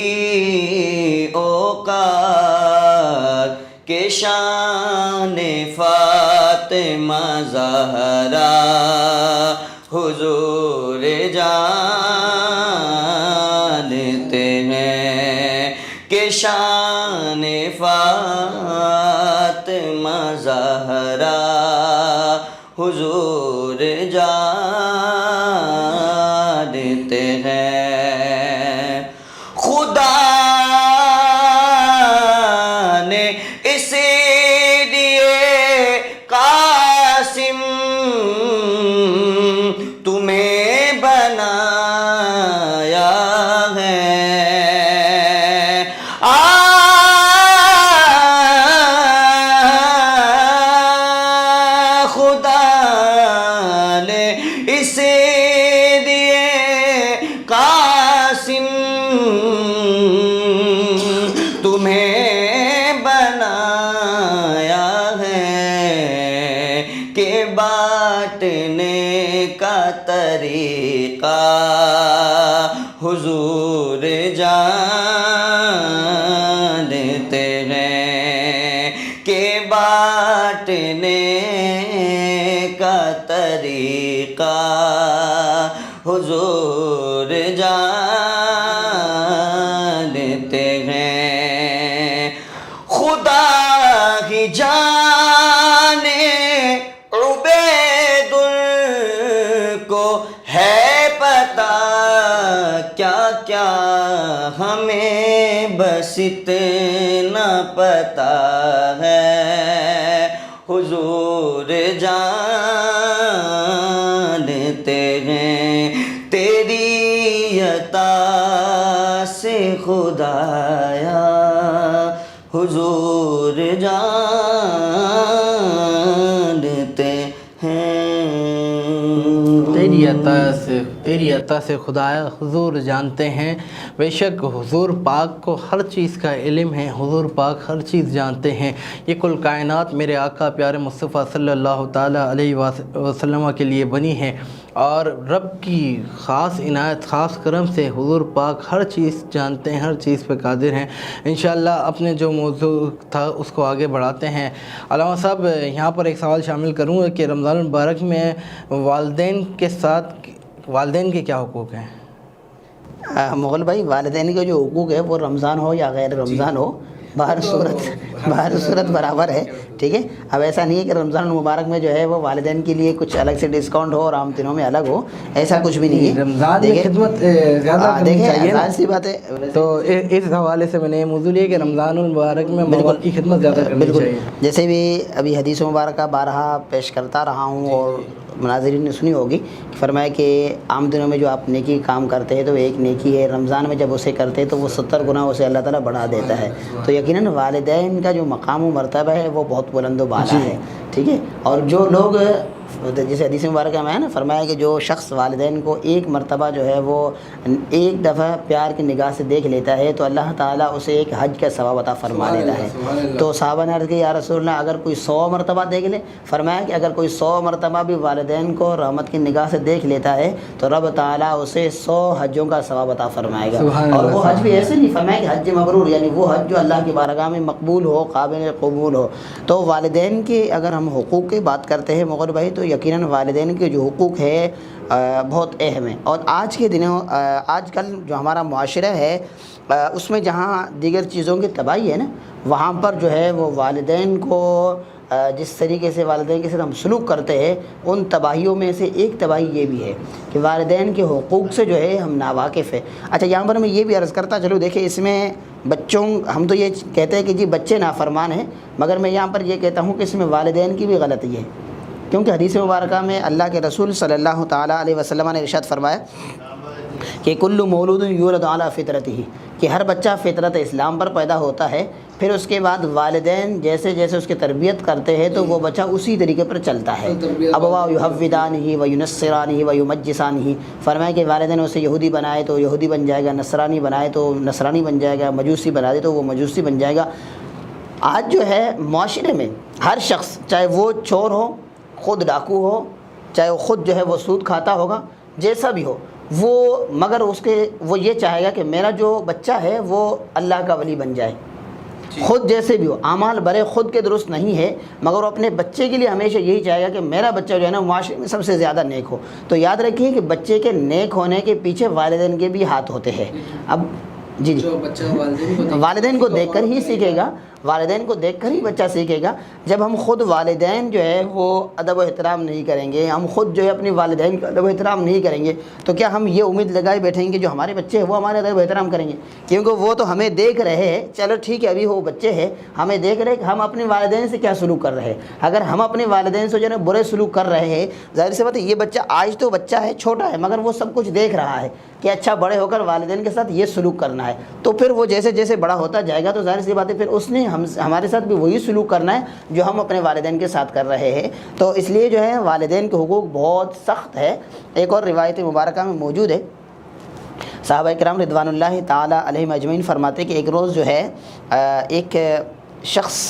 اوقات, کہ شان فاطمہ زہرا حضور جانتے ہیں, کہ شان فاطمہ زہرا حضور جانتے ہیں. خدا نے اسی لیے قاسم تمہیں بنایا ہے. خدا نے اسی لیے قاسم تمہیں بنایا ہے, کہ بانٹنے کا طریقہ حضور جانتے ہیں, کہ بانٹنے کا طریقہ حضور جانتے ہیں. خدا ہی جانے عبید کو ہے پتہ کیا کیا, ہمیں بس اتنا پتہ ہے حضور جانتے ہیں. تیری عطا سے خدایا حضور جانتے ہیں. تیری عطا سے خدایا حضور جانتے ہیں. بے شک حضور پاک کو ہر چیز کا علم ہے, حضور پاک ہر چیز جانتے ہیں. یہ کل کائنات میرے آقا پیارے مصطفیٰ صلی اللہ تعالیٰ علیہ وسلم کے لیے بنی ہے, اور رب کی خاص عنایت خاص کرم سے حضور پاک ہر چیز جانتے ہیں, ہر چیز پہ قادر ہیں. انشاءاللہ اپنے جو موضوع تھا اس کو آگے بڑھاتے ہیں. علامہ صاحب, یہاں پر ایک سوال شامل کروں گا کہ رمضان المبارک میں والدین کے ساتھ والدین کے کیا حقوق ہیں؟ مغل بھائی, والدین کے جو حقوق ہے وہ رمضان ہو یا غیر رمضان ہو باہر صورت برابر ہے, ٹھیک ہے. اب ایسا نہیں ہے کہ رمضان المبارک میں جو ہے وہ والدین کے لیے کچھ الگ سے ڈسکاؤنٹ ہو اور عام دنوں میں الگ ہو, ایسا کچھ بھی نہیں ہے. رمضان میں خدمت زیادہ کرنی چاہیے, ظاہر سی بات ہے. تو اس حوالے سے میں نے یہ موضوع لیا کہ رمضان المبارک میں ماں کی خدمت زیادہ کرنی چاہیے. جیسے بھی ابھی حدیث مبارکہ بارہا پیش کرتا رہا ہوں اور مناظرین نے سنی ہوگی, فرمایا کہ عام دنوں میں جو آپ نیکی کام کرتے ہیں تو ایک نیکی ہے, رمضان میں جب اسے کرتے ہیں تو وہ 70 گنا اسے اللہ تعالیٰ بڑھا دیتا ہے. تو یہ یقیناً والدین کا جو مقام و مرتبہ ہے وہ بہت بلند و بالا ہے، ٹھیک ہے. اور جو لوگ جیسے حدیث مبارکہ میں ہے نا فرمایا کہ جو شخص والدین کو ایک مرتبہ جو ہے وہ ایک دفعہ پیار کی نگاہ سے دیکھ لیتا ہے تو اللہ تعالیٰ اسے ایک حج کا ثواب عطا فرما دیتا ہے. تو صحابہ نے عرض کی یا رسول اللہ اگر کوئی 100 مرتبہ دیکھ لے، فرمایا کہ اگر کوئی 100 مرتبہ بھی والدین کو رحمت کی نگاہ سے دیکھ لیتا ہے تو رب تعالیٰ اسے 100 حجوں کا ثواب عطا فرمائے گا. اور وہ حج بھی ایسے نہیں فرمایا کہ حج مبرور، یعنی وہ حج جو اللہ کی بارگاہ میں مقبول ہو، قابل قبول ہو. تو والدین کے اگر ہم حقوق کی بات کرتے ہیں مغل بھائی تو یقیناً والدین کے جو حقوق ہے بہت اہم ہیں. اور آج کے دنوں آج کل جو ہمارا معاشرہ ہے اس میں جہاں دیگر چیزوں کی تباہی ہے نا، وہاں پر جو ہے وہ والدین کو جس طریقے سے والدین کے ساتھ ہم سلوک کرتے ہیں ان تباہیوں میں سے ایک تباہی یہ بھی ہے کہ والدین کے حقوق سے جو ہے ہم ناواقف ہیں. اچھا یہاں پر میں یہ بھی عرض کرتا چلو دیکھیں اس میں بچوں، ہم تو یہ کہتے ہیں کہ جی بچے نافرمان ہیں، مگر میں یہاں پر یہ کہتا ہوں کہ اس میں والدین کی بھی غلطی ہے. کیونکہ حدیث مبارکہ میں اللہ کے رسول صلی اللہ تعالیٰ علیہ وسلم نے ارشاد فرمایا کہ کل مولود یولد علی فطرتہ، کہ ہر بچہ فطرت اسلام پر پیدا ہوتا ہے، پھر اس کے بعد والدین جیسے جیسے اس کی تربیت کرتے ہیں تو وہ بچہ اسی طریقے پر چلتا ہے. ابواہ یحودانہ و ینصرانہ و یمجسانہ، فرمایا کہ والدین اسے یہودی بنائے تو یہودی بن جائے گا، نصرانی بنائے تو نصرانی بن جائے گا، مجوسی بنا دے تو وہ مجوسی بن جائے گا. آج جو ہے معاشرے میں ہر شخص چاہے وہ چور ہو، خود ڈاکو ہو، چاہے وہ خود جو ہے وہ سود کھاتا ہوگا، جیسا بھی ہو وہ، مگر وہ یہ چاہے گا کہ میرا جو بچہ ہے وہ اللہ کا ولی بن جائے. خود جیسے بھی ہو، اعمال برے خود کے درست نہیں ہے، مگر وہ اپنے بچے کے لیے ہمیشہ یہی چاہے گا کہ میرا بچہ جو ہے نا معاشرے میں سب سے زیادہ نیک ہو. تو یاد رکھیے کہ بچے کے نیک ہونے کے پیچھے والدین کے بھی ہاتھ ہوتے ہیں. اب جی والدین کو دیکھ کر ہی سیکھے گا، والدین کو دیکھ کر ہی بچہ سیکھے گا. جب ہم خود والدین جو ہے وہ ادب و احترام نہیں کریں گے، ہم خود جو ہے اپنی والدین کا ادب و احترام نہیں کریں گے، تو کیا ہم یہ امید لگائے بیٹھیں گے جو ہمارے بچے ہیں وہ ہمارے ادب و احترام کریں گے؟ کیونکہ وہ تو ہمیں دیکھ رہے ہیں. چلو ٹھیک ہے ابھی وہ بچے ہیں، ہمیں دیکھ رہے کہ ہم اپنے والدین سے کیا سلوک کر رہے ہیں. اگر ہم اپنے والدین سے جو ہے برے سلوک کر رہے ہیں، ظاہر سی بات ہے یہ بچہ آج تو بچہ ہے، چھوٹا ہے، مگر وہ سب کچھ دیکھ رہا ہے کہ اچھا بڑے ہو کر والدین کے ساتھ یہ سلوک کرنا ہے. تو پھر وہ جیسے جیسے بڑا ہوتا جائے گا تو ظاہر سی بات ہے پھر اس نے ہمارے ساتھ بھی وہی سلوک کرنا ہے جو ہم اپنے والدین کے ساتھ کر رہے ہیں. تو اس لیے جو ہے والدین کے حقوق بہت سخت ہے. ایک اور روایت مبارکہ میں موجود ہے، صحابہ کرام رضوان اللہ تعالیٰ علیہم اجمعین فرماتے کہ ایک روز جو ہے ایک شخص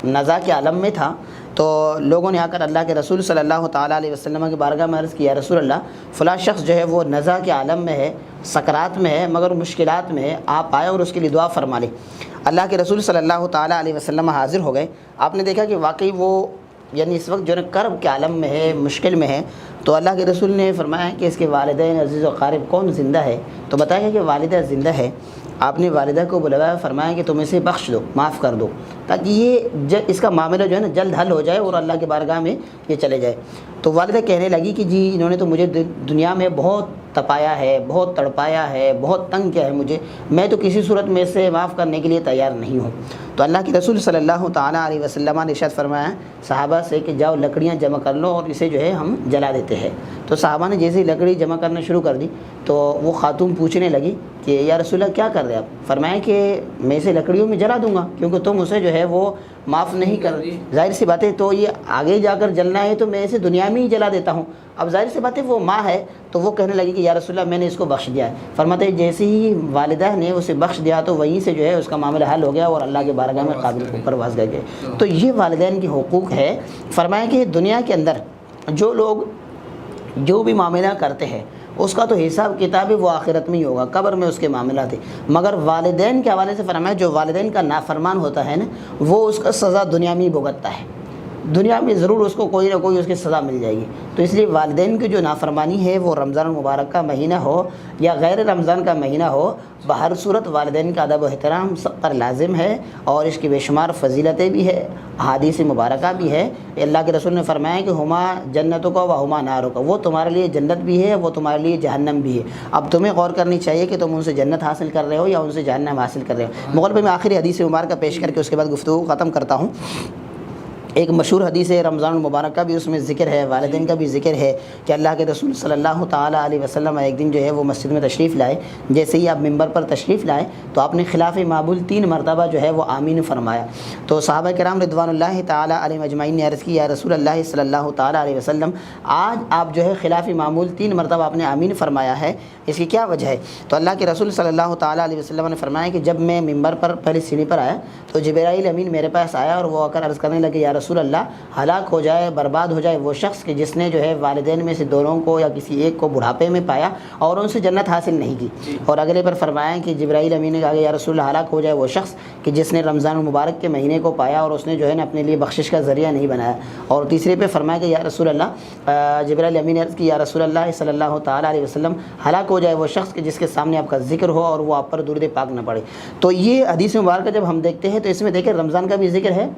نزا کے عالم میں تھا، تو لوگوں نے آ کر اللہ کے رسول صلی اللہ تعالیٰ علیہ وسلم کی بارگاہ میں عرض کیا رسول اللہ فلاں شخص جو ہے وہ نزا کے عالم میں ہے، سکرات میں ہے، مگر مشکلات میں ہے، آپ آئے اور اس کے لیے دعا فرما لیں. اللہ کے رسول صلی اللہ تعالیٰ علیہ وسلم حاضر ہو گئے. آپ نے دیکھا کہ واقعی وہ یعنی اس وقت جو ہے کرب کے عالم میں ہے، مشکل میں ہے. تو اللہ کے رسول نے فرمایا کہ اس کے والدین عزیز و قارب کون زندہ ہے؟ تو بتایا کہ والدہ زندہ ہے. آپ نے والدہ کو بلوایا، فرمایا کہ تم اسے بخش دو، معاف کر دو، تاکہ یہ اس کا معاملہ جو ہے نا جلد حل ہو جائے اور اللہ کی بارگاہ میں یہ چلے جائے. تو والدہ کہنے لگی کہ جی انہوں نے تو مجھے دنیا میں بہت تپایا ہے، بہت تڑپایا ہے، بہت تنگ کیا ہے مجھے، میں تو کسی صورت میں سے معاف کرنے کے لیے تیار نہیں ہوں. تو اللہ کے رسول صلی اللہ تعالیٰ علیہ وسلم نے ارشاد فرمایا صحابہ سے کہ جاؤ لکڑیاں جمع کر لو اور اسے جو ہے ہم جلا دیتے ہیں. تو صحابہ نے جیسے ہی لکڑی جمع کرنا شروع کر دی تو وہ خاتون پوچھنے لگی کہ یا رسول اللہ کیا کر رہے آپ؟ فرمایا کہ میں اسے لکڑیوں میں جلا دوں گا کیونکہ تم اسے جو ہے وہ معاف نہیں کر. ظاہر سی بات ہے تو یہ آگے جا کر جلنا ہے تو میں اسے دنیا میں ہی جلا دیتا ہوں. اب ظاہر سی بات ہے وہ ماں ہے تو وہ کہنے لگی کہ یا رسول اللہ میں نے اس کو بخش دیا ہے. فرماتے جیسے ہی والدہ نے اسے بخش دیا تو وہیں سے جو ہے اس کا معاملہ حل ہو گیا اور اللہ کے بارگاہ میں قابل پرواز گئے. تو یہ والدین کے حقوق ہے. فرمایا کہ دنیا کے اندر جو لوگ جو بھی معاملہ کرتے ہیں اس کا تو حساب کتاب وہ آخرت میں ہی ہوگا، قبر میں اس کے معاملات ہیں. مگر والدین کے حوالے سے فرمایا جو والدین کا نافرمان ہوتا ہے نا وہ اس کا سزا دنیا میں ہی بھگتتا ہے. دنیا میں ضرور اس کو کوئی نہ کوئی اس کی سزا مل جائے گی. تو اس لیے والدین کی جو نافرمانی ہے وہ رمضان المبارک کا مہینہ ہو یا غیر رمضان کا مہینہ ہو، بہر صورت والدین کا ادب و احترام سب پر لازم ہے اور اس کی بے شمار فضیلتیں بھی ہے، احادیث مبارکہ بھی ہے. اللہ کے رسول نے فرمایا کہ ہما جنتوں کا و ہما ناروں کا، وہ تمہارے لیے جنت بھی ہے، وہ تمہارے لیے جہنم بھی ہے. اب تمہیں غور کرنی چاہیے کہ تم ان سے جنت حاصل کر رہے ہو یا ان سے جہنم حاصل کر رہے ہو. مغل میں آخری حدیث مبارکہ پیش کر کے اس کے بعد گفتگو ختم کرتا ہوں. ایک مشہور حدیث ہے رمضان المبارک کا بھی اس میں ذکر ہے، والدین کا بھی ذکر ہے کہ اللہ کے رسول صلی اللہ تعالیٰ علیہ وسلم ایک دن جو ہے وہ مسجد میں تشریف لائے، جیسے ہی آپ ممبر پر تشریف لائے تو آپ نے خلاف معمول 3 مرتبہ جو ہے وہ آمین فرمایا۔ تو صحابہ کرام رضوان اللہ تعالیٰ علیہ اجمعین نے عرض کی یا رسول اللہ صلی اللہ تعالیٰ علیہ وسلم، آج آپ جو ہے خلاف معمول 3 مرتبہ آپ نے آمین فرمایا ہے، اس کی کیا وجہ ہے؟ تو اللہ کے رسول صلی اللہ تعالیٰ علیہ وسلم نے فرمایا کہ جب میں ممبر پر پہلی سیڑھی پر آیا تو جبرائیل امین میرے پاس آیا اور وہ آ کر عرض کرنے لگے یا رسول اللہ، ہلاک ہو جائے، برباد ہو جائے وہ شخص کہ جس نے جو ہے والدین میں سے دونوں کو یا کسی ایک کو بڑھاپے میں پایا اور ان سے جنت حاصل نہیں کی۔ اور اگلے پر فرمایا کہ جبرائیل امین نے کہا کہ یا رسول اللہ، ہلاک ہو جائے وہ شخص کہ جس نے رمضان المبارک کے مہینے کو پایا اور اس نے جو ہے نا اپنے لیے بخشش کا ذریعہ نہیں بنایا۔ اور تیسرے پہ فرمایا کہ یا رسول اللہ، جبرائیل امین نے عرض کی یا رسول اللہ صلی اللہ تعالیٰ علیہ وسلم، ہلاک ہو جائے وہ شخص کہ جس کے سامنے آپ کا ذکر ہو اور وہ آپ پر درود پاک نہ پڑے۔ تو یہ حدیث مبارکہ جب ہم دیکھتے ہیں تو اس میں دیکھیں رمضان کا بھی ذکر ہے،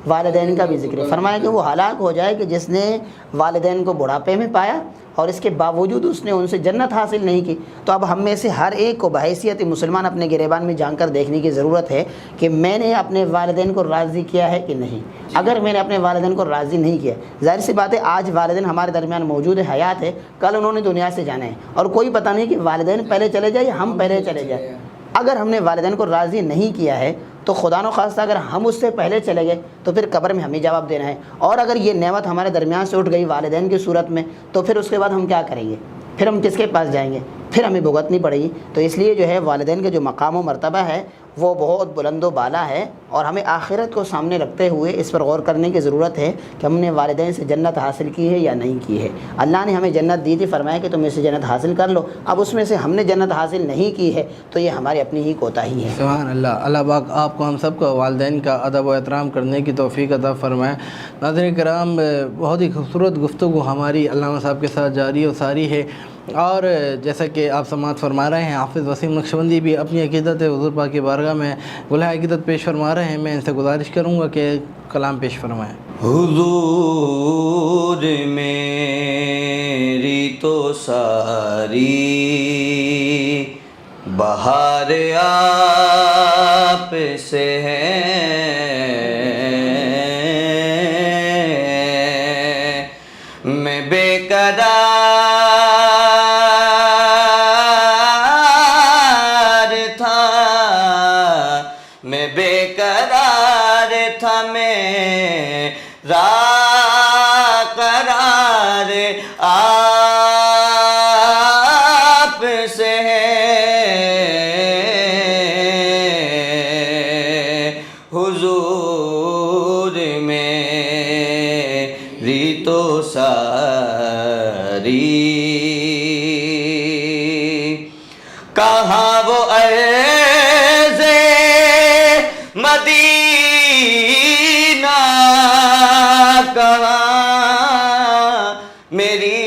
والدین کا بھی ذکر ہے۔ فرمایا کہ وہ ہلاک ہو جائے کہ جس نے والدین کو بڑھاپے میں پایا اور اس کے باوجود اس نے ان سے جنت حاصل نہیں کی۔ تو اب ہم میں سے ہر ایک کو بحیثیت مسلمان اپنے گریبان میں جان کر دیکھنے کی ضرورت ہے کہ میں نے اپنے والدین کو راضی کیا ہے کہ نہیں۔ اگر میں نے اپنے والدین کو راضی نہیں کیا، ظاہر سی بات ہے آج والدین ہمارے درمیان موجود ہے، حیات ہے، کل انہوں نے دنیا سے جانا ہے اور کوئی پتہ نہیں کہ والدین پہلے چلے جائے یا ہم پہلے چلے جائیں۔ اگر ہم نے والدین کو راضی نہیں کیا ہے تو خدا نخواستہ اگر ہم اس سے پہلے چلے گئے تو پھر قبر میں ہمیں جواب دینا ہے، اور اگر یہ نعمت ہمارے درمیان سے اٹھ گئی والدین کی صورت میں تو پھر اس کے بعد ہم کیا کریں گے؟ پھر ہم کس کے پاس جائیں گے؟ پھر ہمیں بھگتنی پڑے گی۔ تو اس لیے جو ہے والدین کے جو مقام و مرتبہ ہے وہ بہت بلند و بالا ہے، اور ہمیں آخرت کو سامنے رکھتے ہوئے اس پر غور کرنے کی ضرورت ہے کہ ہم نے والدین سے جنت حاصل کی ہے یا نہیں کی ہے۔ اللہ نے ہمیں جنت دی تھی، فرمایا کہ تم اس سے جنت حاصل کر لو، اب اس میں سے ہم نے جنت حاصل نہیں کی ہے تو یہ ہماری اپنی ہی کوتاہی ہے۔ سبحان اللہ، اللہ پاک آپ کو ہم سب کو والدین کا ادب و احترام کرنے کی توفیق عطا فرمائے۔ ناظرین کرام، بہت ہی خوبصورت گفتگو ہماری علامہ صاحب کے ساتھ جاری و ساری ہے، اور جیسا کہ آپ سماعت فرما رہے ہیں حافظ وسیم نقشبندی بھی اپنی عقیدت حضور پاک کی بارگاہ میں گلہ عقیدت پیش فرما رہے ہیں۔ میں ان سے گزارش کروں گا کہ کلام پیش فرمائیں۔ حضور میری تو ساری بہار آپ سے ہے، میں بے قرار قرار آپ سے ہے، حضور میری تو ساری کہاں وہ عرض مدینہ، کہاں میری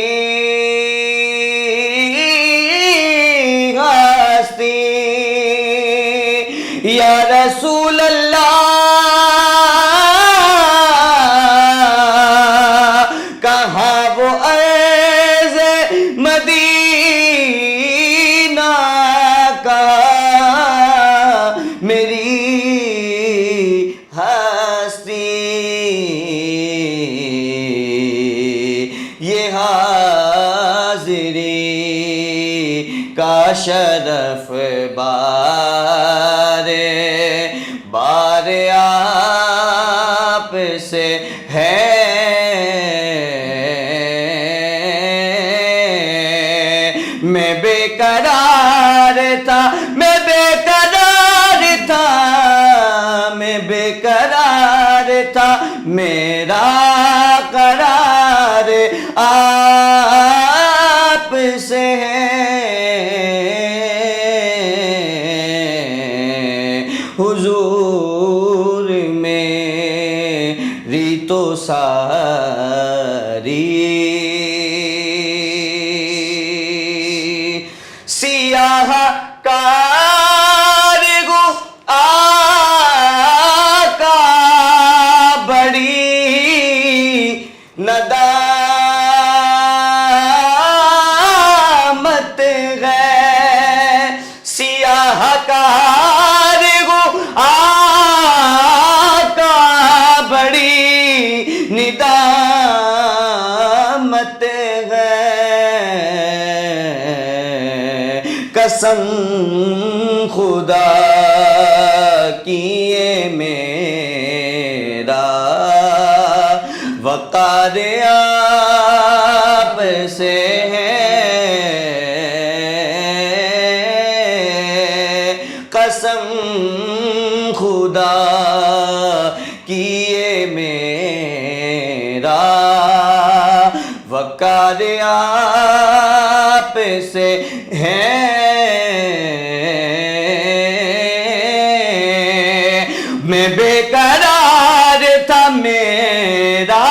ہستی، یا رسول اللہ کہاں وہ عرض مدینہ، کہاں میری ہستی، یہ حاضری کا شرف بار آپ سے ہے، میں بے قرار تھا، میں بے قرار تھا، میں بے قرار تھا، میرا قرار آپ سے ہے، حضور میری تو ساری سیاہ کارگو آقا بڑی ندامت ہے، سیاہ کارگو آقا بڑی قسم خدا کی یہ میرا وقار آپ سے ہے، قسم خدا کی یہ میرا وقار آپ سے ہے، میں بے قرار تھا میرا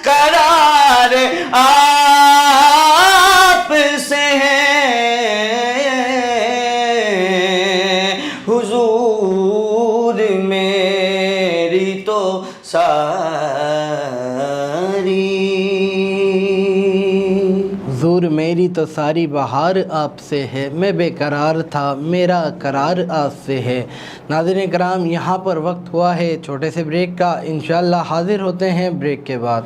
قرار آپ سے ہے، حضور میری تو ساری، حضور میری تو ساری بہار آپ سے ہے، میں بے قرار تھا میرا قرار آپ سے ہے۔ ناظرین کرام، یہاں پر وقت ہوا ہے چھوٹے سے بریک کا، انشاءاللہ حاضر ہوتے ہیں بریک کے بعد۔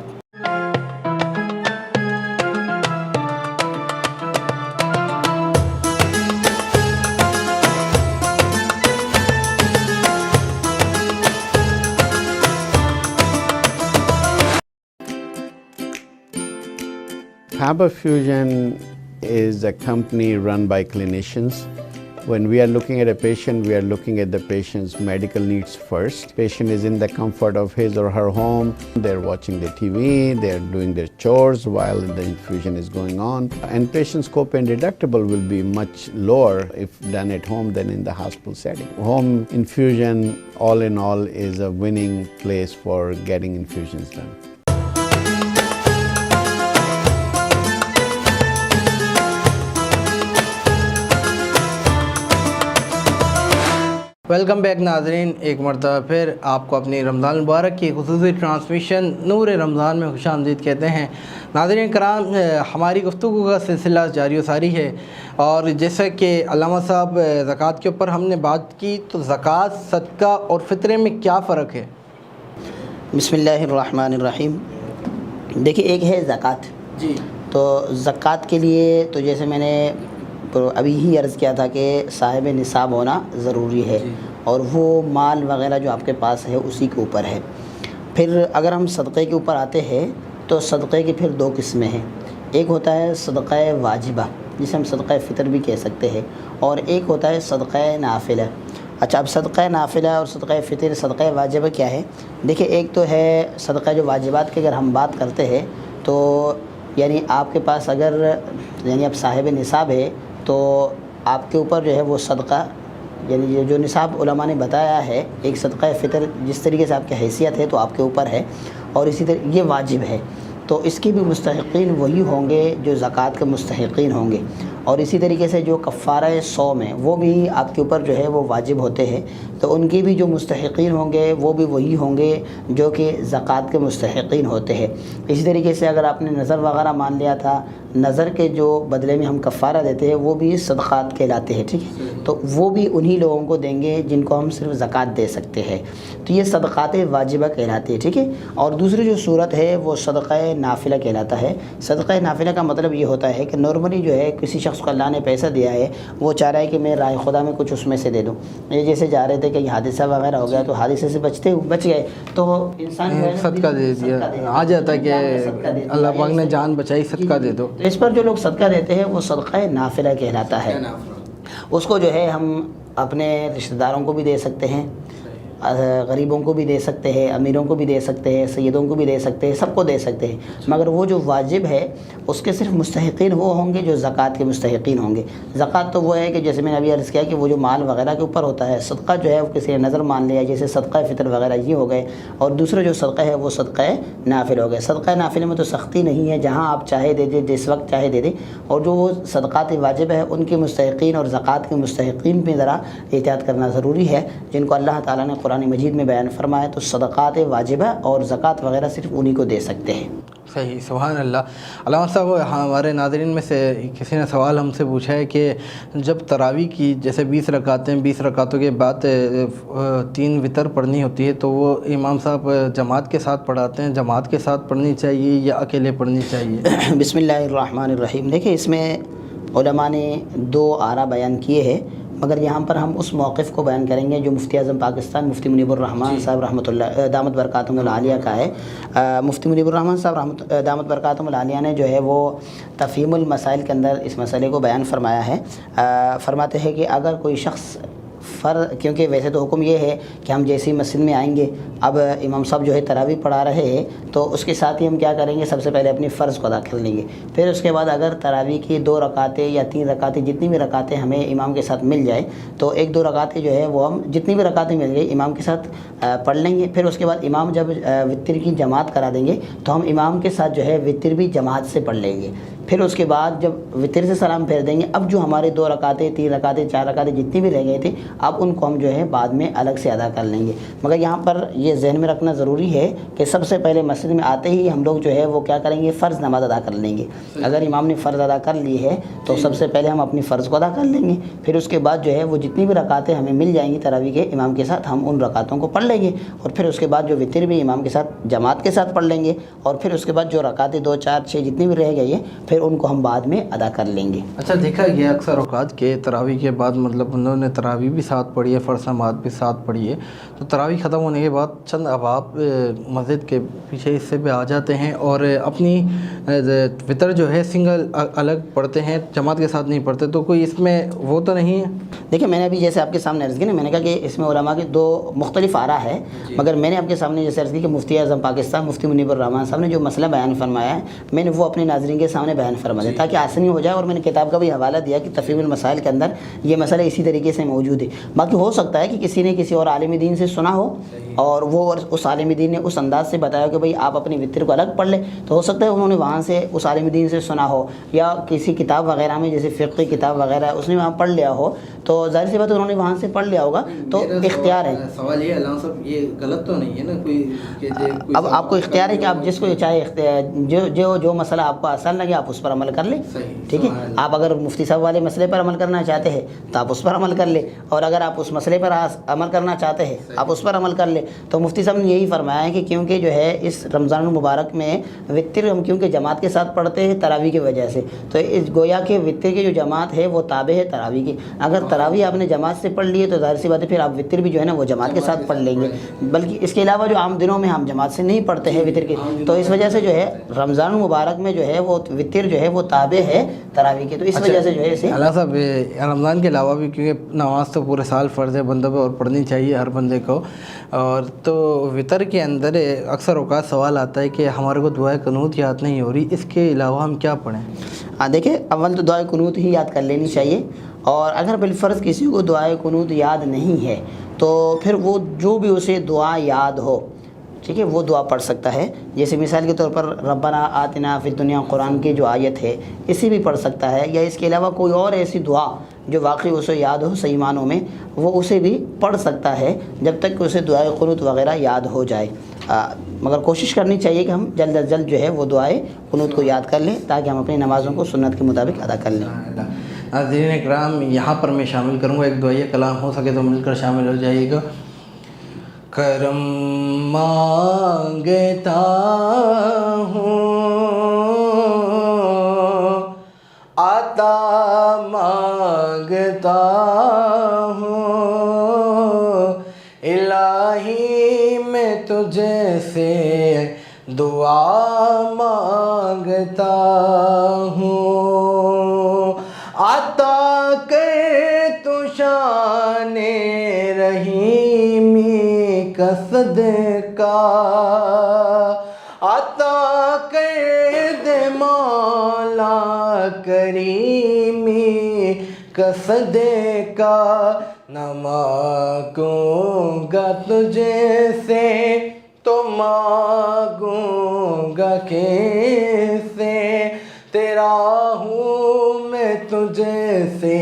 Hammer Fusion is a company run by clinicians. When we are looking at a patient, we are looking at the patient's medical needs first. Patient is in the comfort of his or her home. They're watching the TV, they're doing their chores while the infusion is going on. And patient's copay and deductible will be much lower if done at home than in the hospital setting. Home infusion, all in all, is a winning place for getting infusions done. Welcome back ناظرین، ایک مرتبہ پھر آپ کو اپنی رمضان المبارک کی خصوصی ٹرانسمیشن نور رمضان میں خوش آمدید کہتے ہیں۔ ناظرین کرام، ہماری گفتگو کا سلسلہ جاری و ساری ہے، اور جیسا کہ علامہ صاحب زکوٰۃ کے اوپر ہم نے بات کی، تو زکوٰۃ، صدقہ اور فطرے میں کیا فرق ہے؟ بسم اللہ الرحمن الرحیم۔ دیکھیے، ایک ہے زکوٰۃ۔ جی، تو زکوٰۃ کے لیے تو جیسے میں نے ابھی ہی عرض کیا تھا کہ صاحب نصاب ہونا ضروری ہے، اور وہ مال وغیرہ جو آپ کے پاس ہے اسی کے اوپر ہے۔ پھر اگر ہم صدقے کے اوپر آتے ہیں تو صدقے کی پھر دو قسمیں ہیں۔ ایک ہوتا ہے صدقہ واجبہ، جسے ہم صدقہ فطر بھی کہہ سکتے ہیں، اور ایک ہوتا ہے صدقہ نافلہ۔ اچھا، اب صدقہ نافلہ اور صدقہ فطر، صدقہ واجبہ کیا ہے؟ دیکھیں، ایک تو ہے صدقہ جو واجبات کی اگر ہم بات کرتے ہیں تو یعنی آپ کے پاس اگر آپ صاحب نصاب ہے تو آپ کے اوپر جو ہے وہ صدقہ، یعنی جو نصاب علماء نے بتایا ہے، ایک صدقہ فطر جس طریقے سے آپ کی حیثیت ہے تو آپ کے اوپر ہے، اور اسی طرح یہ واجب ہے، تو اس کے بھی مستحقین وہی ہوں گے جو زکوٰۃ کے مستحقین ہوں گے، اور اسی طریقے سے جو کفارہ صوم ہے وہ بھی آپ کے اوپر جو ہے وہ واجب ہوتے ہیں، تو ان کے بھی جو مستحقین ہوں گے وہ بھی وہی ہوں گے جو کہ زکوٰۃ کے مستحقین ہوتے ہیں۔ اسی طریقے سے اگر آپ نے نظر وغیرہ مان لیا تھا، نظر کے جو بدلے میں ہم کفارہ دیتے ہیں وہ بھی صدقات کہلاتے ہیں، ٹھیک ہے، تو وہ بھی انہی لوگوں کو دیں گے جن کو ہم صرف زکوٰۃ دے سکتے ہیں، تو یہ صدقات واجبہ کہلاتے ہیں، ٹھیک ہے۔ اور دوسری جو صورت ہے وہ صدقہ نافلہ کہلاتا ہے۔ صدقہ نافلہ کا مطلب یہ ہوتا ہے کہ نارملی جو ہے کسی شخص کو اللہ نے پیسہ دیا ہے، وہ چاہ رہا ہے کہ میں راہ خدا میں کچھ اس میں سے دے دوں، یہ جیسے جا رہے تھے کہ حادثہ وغیرہ ہو گیا تو حادثے سے بچ گئے تو انسان صدقہ دے دیا، آ جاتا ہے کہ اللہ پاک نے جان بچائی، صدقہ دے دو۔ تو اس پر جو لوگ صدقہ دیتے ہیں وہ صدقہ نافلہ کہلاتا ہے۔ اس کو جو ہے ہم اپنے رشتہ داروں کو بھی دے سکتے ہیں، غریبوں کو بھی دے سکتے ہیں، امیروں کو بھی دے سکتے ہیں، سیدوں کو بھی دے سکتے ہیں، سب کو دے سکتے ہیں، مگر وہ جو واجب ہے اس کے صرف مستحقین وہ ہوں گے جو زکوٰۃ کے مستحقین ہوں گے۔ زکوٰۃ تو وہ ہے کہ جیسے میں نے ابھی عرض کیا کہ وہ جو مال وغیرہ کے اوپر ہوتا ہے، صدقہ جو ہے وہ کسی نے نظر مان لیا، جیسے صدقہ فطر وغیرہ یہ ہو گئے، اور دوسرا جو صدقہ ہے وہ صدقہ نافل ہو گئے۔ صدقہ نافل میں تو سختی نہیں ہے، جہاں آپ چاہے دے دیں، جس وقت چاہے دے دیں، اور جو وہ صدقات واجب ہے ان کے مستحقین اور زکوٰۃ کے مستحقین پہ ذرا احتیاط کرنا ضروری ہے، جن کو اللہ تعالیٰ نے قرآن مجید میں بیان فرمایا، تو صدقات واجبہ اور زکوٰۃ وغیرہ صرف انہی کو دے سکتے ہیں۔ صحیح، سبحان اللہ۔ علامہ صاحب، ہمارے ناظرین میں سے کسی نے سوال ہم سے پوچھا ہے کہ جب تراویح کی جیسے 20 رکعتیں، 20 رکعتوں کے بعد 3 وتر پڑھنی ہوتی ہے، تو وہ امام صاحب جماعت کے ساتھ پڑھاتے ہیں، جماعت کے ساتھ پڑھنی چاہیے یا اکیلے پڑھنی چاہیے؟ بسم اللہ الرحمن الرحیم۔ دیکھیں، اس میں علماء نے 2 آرا بیان کیے ہیں، مگر یہاں پر ہم اس موقف کو بیان کریں گے جو مفتی اعظم پاکستان مفتی منیب الرحمن صاحب رحمۃ اللہ دامت برکاتہم العالیہ کا ہے۔ مفتی منیب الرحمن صاحب دامت برکاتہم العالیہ نے جو ہے وہ تفہیم المسائل کے اندر اس مسئلے کو بیان فرمایا ہے۔ فرماتے ہیں کہ اگر کوئی شخص کیونکہ ویسے تو حکم یہ ہے کہ ہم جیسی مسجد میں آئیں گے، اب امام صاحب جو ہے تراویح پڑھا رہے ہیں تو اس کے ساتھ ہی ہم کیا کریں گے، سب سے پہلے اپنی فرض کو ادا کر لیں گے، پھر اس کے بعد اگر تراویح کی 2 رکعتیں یا 3 رکعتیں جتنی بھی رکعتیں ہمیں امام کے ساتھ مل جائے تو 1-2 رکعتیں جو ہے وہ ہم جتنی بھی رکعتیں مل گئی امام کے ساتھ پڑھ لیں گے۔ پھر اس کے بعد امام جب وتر کی جماعت کرا دیں گے تو ہم امام کے ساتھ جو ہے وتر بھی جماعت سے پڑھ لیں گے۔ پھر اس کے بعد جب وتر سے سلام پھیر دیں گے، اب جو ہمارے 2 رکعتیں 3 رکعتیں 4 رکعتیں جتنی بھی رہ گئی تھی اب ان کو ہم جو ہے بعد میں الگ سے ادا کر لیں گے۔ مگر یہاں پر یہ ذہن میں رکھنا ضروری ہے کہ سب سے پہلے مسجد میں آتے ہی ہم لوگ جو ہے وہ کیا کریں گے، فرض نماز ادا کر لیں گے۔ اگر امام نے فرض ادا کر لی ہے تو سب سے پہلے ہم اپنی فرض کو ادا کر لیں گے، پھر اس کے بعد جو ہے وہ جتنی بھی رکعتیں ہمیں مل جائیں گی تراویح کے امام کے ساتھ ہم ان رکعتوں کو پڑھ لیں گے، اور پھر اس کے بعد جو وتر بھی امام کے ساتھ جماعت کے ساتھ پڑھ لیں گے، اور پھر اس کے بعد جو رکعتیں 2 4 6 جتنی بھی رہ گئی ہیں پھر ان کو ہم بعد میں ادا کر لیں گے۔ اچھا دیکھا گیا اکثر اوقات کے تراویح کے بعد مطلب انہوں نے تراویح بھی ساتھ پڑھی ہے، فرض نماز بھی ساتھ پڑھی ہے، تو تراویح ختم ہونے کے بعد چند احباب مسجد کے پیچھے حصے پہ آ جاتے ہیں اور اپنی وتر جو ہے سنگل الگ پڑھتے ہیں، جماعت کے ساتھ نہیں پڑھتے، تو کوئی اس میں وہ تو نہیں ہے؟ دیکھیں میں نے ابھی جیسے آپ کے سامنے عرض کی نا، میں نے کہا کہ اس میں علماء کے 2 مختلف آرا ہے، مگر میں نے آپ کے سامنے جیسے عرض کی کہ مفتی اعظم پاکستان مفتی منیب الرحمن صاحب نے جو مسئلہ بیان فرمایا ہے میں نے وہ اپنے ناظرین کے سامنے بیان فرما دیا تاکہ آسانی ہو جائے، اور میں نے کتاب کا بھی حوالہ دیا کہ تفہیم المسائل کے اندر یہ مسئلہ اسی طریقے سے موجود ہے۔ باقی ہو سکتا ہے کہ کسی نے کسی اور عالم دین سے سنا ہو اور وہ اس عالم دین نے اس انداز سے بتایا کہ بھئی آپ اپنی وتر کو الگ پڑھ لیں، تو ہو سکتا ہے انہوں نے وہاں سے اس عالم دین سے سنا ہو، یا کسی کتاب وغیرہ میں جیسے فقہ کی کتاب وغیرہ ہے اس نے وہاں پڑھ لیا ہو، تو ظاہر سی بات ہے انہوں نے وہاں سے پڑھ لیا ہوگا، تو اختیار ہے۔ سوال یہ علامہ صاحب یہ غلط تو نہیں ہے نا کوئی اب آپ کو اختیار ہے کہ آپ جس کو چاہے جو مسئلہ آپ کو آسان لگے آپ اس پر عمل کر لیں، ٹھیک ہے۔ آپ اگر مفتی صاحب والے مسئلے پر عمل کرنا چاہتے ہیں تو آپ اس پر عمل کر لیں، اور اگر آپ اس مسئلے پر عمل کرنا چاہتے ہیں آپ اس پر عمل کر لیں۔ تو مفتی صاحب نے یہی فرمایا ہے کہ کیونکہ جو ہے اس رمضان المبارک میں وتر ہم کیونکہ جماعت کے ساتھ پڑھتے ہیں تراویح کی وجہ سے، تو اس گویا کہ وتر کی جو جماعت ہے وہ تابع ہے تراویح کی۔ اگر تراویح آپ نے جماعت سے پڑھ لی ہے تو ظاہر سی بات ہے پھر آپ وتر بھی جو ہے نا وہ جماعت کے ساتھ پڑھ لیں گے، بلکہ اس کے علاوہ جو عام دنوں میں ہم جماعت سے نہیں پڑھتے ہیں وتر کی، تو اس وجہ سے جو ہے رمضان المبارک میں جو ہے وہ وتر جو ہے وہ تابع ہے تراویح کے، تو اس وجہ سے جو ہے اسے اللہ صاحب رمضان کے علاوہ بھی کیونکہ نماز تو پورے سال فرض ہے بندوں پہ اور پڑھنی چاہیے ہر بندے کو، اور تو وتر کے اندر اکثر اوقات سوال آتا ہے کہ ہمارے کو دعائے قنوت یاد نہیں ہو رہی، اس کے علاوہ ہم کیا پڑھیں؟ دیکھیں اول تو دعائے قنوت ہی یاد کر لینی چاہیے، اور اگر بالفرض کسی کو دعائے قنوت یاد نہیں ہے تو پھر وہ جو بھی اسے دعا یاد ہو، ٹھیک ہے، وہ دعا پڑھ سکتا ہے۔ جیسے مثال کے طور پر ربنا آتنا فی الدنیا قرآن کی جو آیت ہے اسے بھی پڑھ سکتا ہے، یا اس کے علاوہ کوئی اور ایسی دعا جو واقعی اسے یاد ہو صحیح معنوں میں وہ اسے بھی پڑھ سکتا ہے جب تک کہ اسے دعائے قنوت وغیرہ یاد ہو جائے۔ مگر کوشش کرنی چاہیے کہ ہم جلد از جلد جو ہے وہ دعائے قنوت کو یاد کر لیں تاکہ ہم اپنی نمازوں کو سنت کے مطابق ادا کر لیں۔ ناظرین اکرام یہاں پر میں شامل کروں گا ایک دعائیہ کلام، ہو سکے تو مل کر شامل ہو جائیے گا۔ کرم مانگتا ہوں عطا مانگتا ہوں، الہی میں تجھے سے دعا مانگتا ہوں، عطا کر تو شان رحیمی کا صدقہ، عطا کر دے مولا کریمی کا صدقہ، نہ مانگوں گا تجھے سے تو مانگوں گا کیسے، تیرا ہوں میں تجھے سے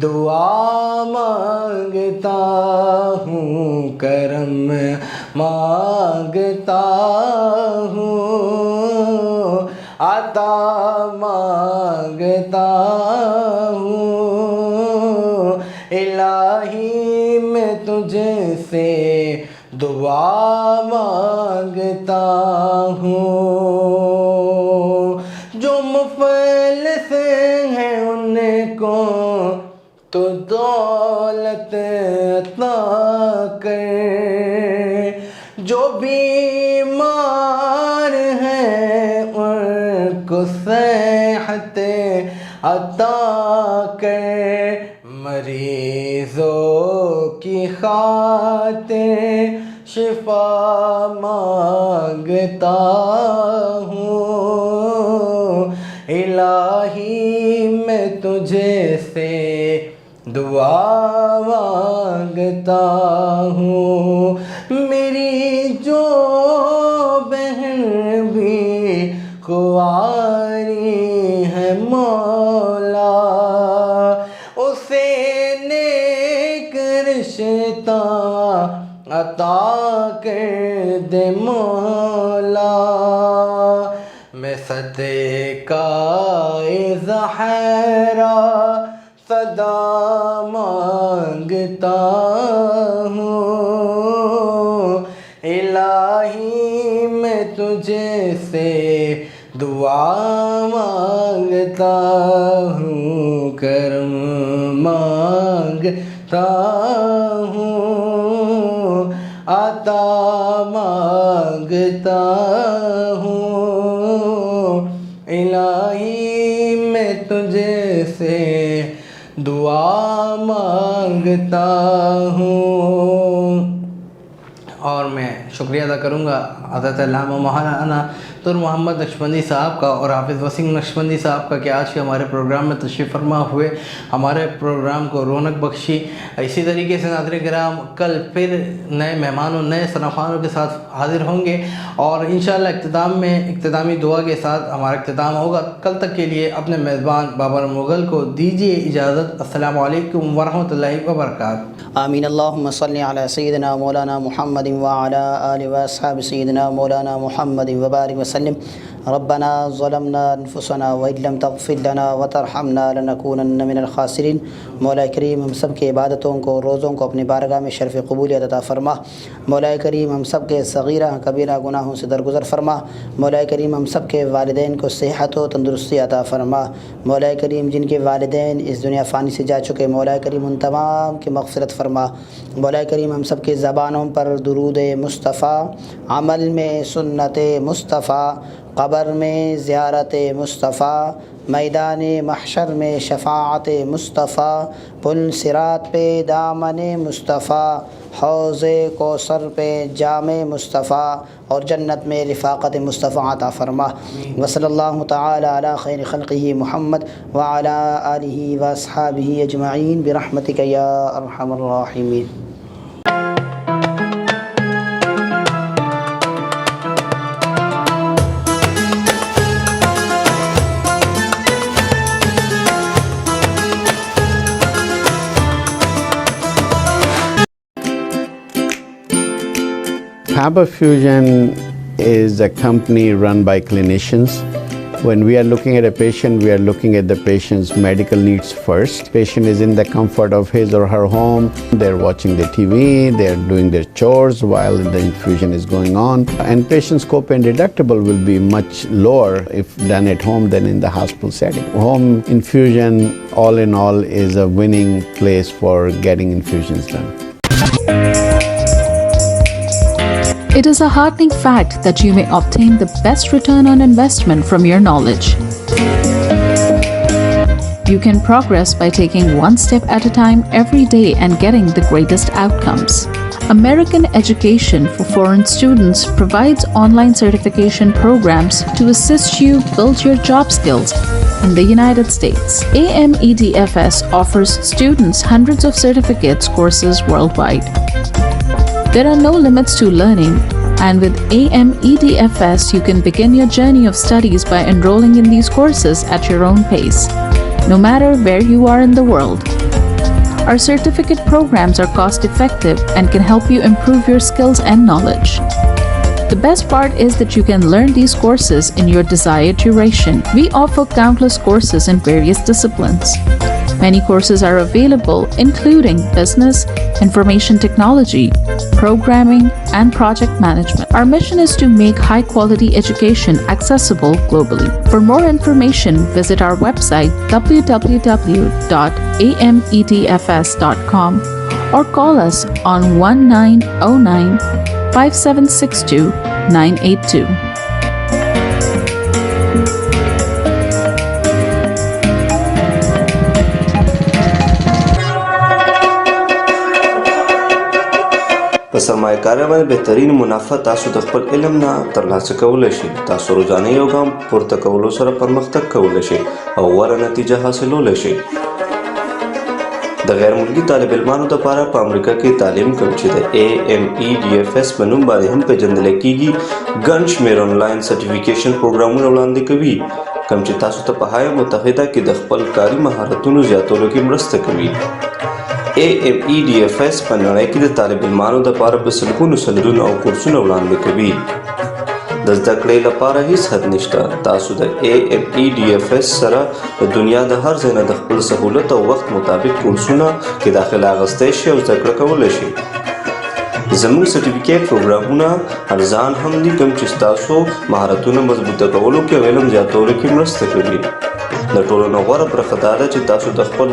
دعا مانگتا ہوں، کرم مانگتا ہوں، عطا مانگتا ہوں، الہی میں تجھے سے دعا مانگتا ہوں، جو مفلس ہیں ان کو تو دولت عطا کر، جو بیمار ہیں ان کو صحت عطا کر، مریضوں کی خاطر شفا مانگتا ہوں، الہی میں تجھے سے دعا مانگتا ہوں، میری جو بہن بھی خواری ہے مولا، اسے نیک رشتہ عطا کر دے مولا، میں صدقہ زہرا صدا مانگتا ہوں، الہی میں تجھے سے دعا مانگتا ہوں، کرم مانگتا ہوں، عطا مانگتا ہوں، الہی میں تجھے سے دعا مانگتا ہوں۔ اور میں شکریہ ادا کروں گا حضرت علامہ مولانا طاہر محمد نقشبندی صاحب کا اور حافظ وسیم نقشبندی صاحب کا کہ آج کے ہمارے پروگرام میں تشریف فرما ہوئے، ہمارے پروگرام کو رونق بخشی۔ اسی طریقے سے ناظرین کرام کل پھر نئے مہمانوں نئے صنفانوں کے ساتھ حاضر ہوں گے، اور انشاءاللہ اختتام میں اختتامی دعا کے ساتھ ہمارا اختتام ہوگا۔ کل تک کے لیے اپنے میزبان بابر مغل کو دیجیے اجازت۔ السلام علیکم ورحمۃ اللہ وبرکاتہ۔ آمین۔ اللہم صلی علی سیدنا مولانا محمد وعلی آل واصحاب سیدنا مولانا محمد وبارک وسلم۔ ربنا ظلمنا انفسنا وإن لم تغفر لنا وترحمنا لنكونن من الخاسرین۔ مولا کریم ہم سب کے عبادتوں کو روزوں کو اپنی بارگاہ میں شرف قبولیت عطا فرما۔ مولا کریم ہم سب کے صغیرہ کبیرہ گناہوں سے درگزر فرما۔ مولا کریم ہم سب کے والدین کو صحت و تندرستی عطا فرما۔ مولا کریم جن کے والدین اس دنیا فانی سے جا چکے، مولا کریم ان تمام کی مغفرت فرما۔ مولا کریم ہم سب کے زبانوں پر درود مصطفیٰ، عمل میں سنت مصطفیٰ، قبر میں زیارت مصطفیٰ، میدان محشر میں شفاعت مصطفیٰ، پل صراط پہ دامن مصطفیٰ، حوض کوثر پہ جام مصطفیٰ، اور جنت میں رفاقت مصطفیٰ عطا فرما۔ وصلی اللہ تعالی علی خیر خلقہ محمد وعلی آلہ واصحابہ اجمعین برحمتک یا ارحم الراحمین۔ Faber Fusion is a company run by clinicians. When we are looking at a patient, we are looking at the patient's medical needs first. Patient is in the comfort of his or her home. They're watching the TV, they're doing their chores while the infusion is going on. And patient's copay and deductible will be much lower if done at home than in the hospital setting. Home infusion, all in all, is a winning place for getting infusions done. It is a heartening fact that you may obtain the best return on investment from your knowledge. You can progress by taking one step at a time every day and getting the greatest outcomes. American Education for Foreign Students provides online certification programs to assist you build your job skills in the United States. AMEDFS offers students hundreds of certificates courses worldwide. There are no limits to learning, and with AMEDFS, you can begin your journey of studies by enrolling in these courses at your own pace, no matter where you are in the world. Our certificate programs are cost-effective and can help you improve your skills and knowledge. The best part is that you can learn these courses in your desired duration. We offer countless courses in various disciplines. Many courses are available, including business, information technology, programming, and project management. Our mission is to make high-quality education accessible globally. For more information, visit our website www.amedfs.com or call us on 1909 5762 982. په سرمایه‌کارۍ باندې بهترین منافع تاسو د خپل علم نه ترلاسه کولی شئ. تاسو روزانه you ګام پورته کولو سره پرمختګ کولی شئ او غوره نتیجه حاصلولی شئ. د غیر ملکي طالب علمانو لپاره په امریکا کې تعلیم کوم چې د AMEDFS په نوم باندې هم پیژندل کیږي ګڼ شمېر آنلاین سرټیفیکیشن پروګرامونه وړاندې کوي کوم چې تاسو ته په هایه متحده کې د خپل کاري مهارتونو زیاتولو کې مرسته کوي. AMEDFS په نړۍ کې د طالب علمانو لپاره په سلګونو سیمینارونه او کورسونه وړاندې کوي. د زده کړې لپاره هیڅ حد نشته. تاسو د AMEDFS سره د دنیا د هر ځای نه د خپل سهولت او وخت مطابق کورسونه کې داخله اخیستی شئ او زده کړه کولی شئ. زموږ سرټیفیکیټ پروګرامونه ارزان هم دي کوم چې ستاسو مهارتونه مضبوطه کولو کې او علم زیاتولو کې مرسته کوي. د ټولو نه غوره برخه دا ده چې تاسو د خپل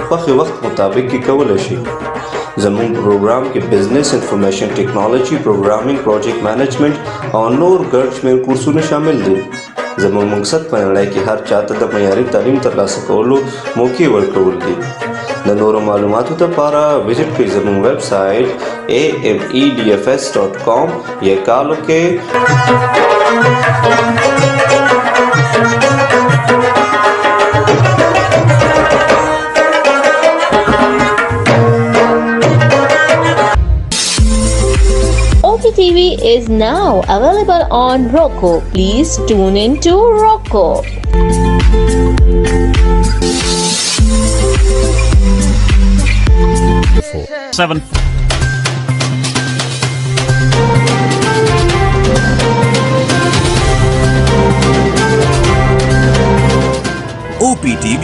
خوښې وخت مطابق کې کولی شئ. زموږ پروګرام کې بزنس، انفارمیشن ټیکنالوژي، پروګرامینګ، پروجیکټ مینجمنټ او نور ګڼ شمېر کورسونه شامل دي. زموږ مقصد په نړۍ کې هر چاته د معیاري تعلیم ترلاسه کولو موقع ورکول دي. د نورو معلوماتو لپاره وزټ کړئ زموږ ویب سایټ amedfs.com یا کال وکړئ TV is now available on Roku. Please tune in to Roku. 7. OPTV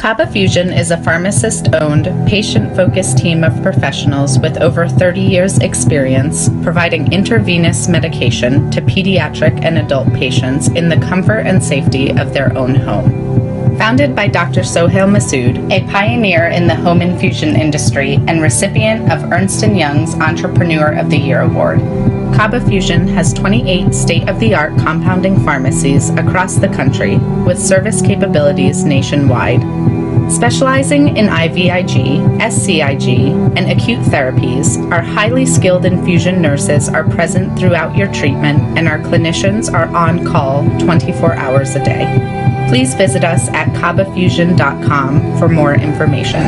Kaba Fusion is a pharmacist-owned, patient-focused team of professionals with over 30 years' experience providing intravenous medication to pediatric and adult patients in the comfort and safety of their own home. Founded by Dr. Sohail Masood, a pioneer in the home infusion industry and recipient of Ernst & Young's Entrepreneur of the Year Award, Kaba Fusion has 28 state-of-the-art compounding pharmacies across the country with service capabilities nationwide. Specializing in IVIG, SCIG, and acute therapies, our highly skilled infusion nurses are present throughout your treatment and our clinicians are on call 24 hours a day. Please visit us at kabafusion.com for more information.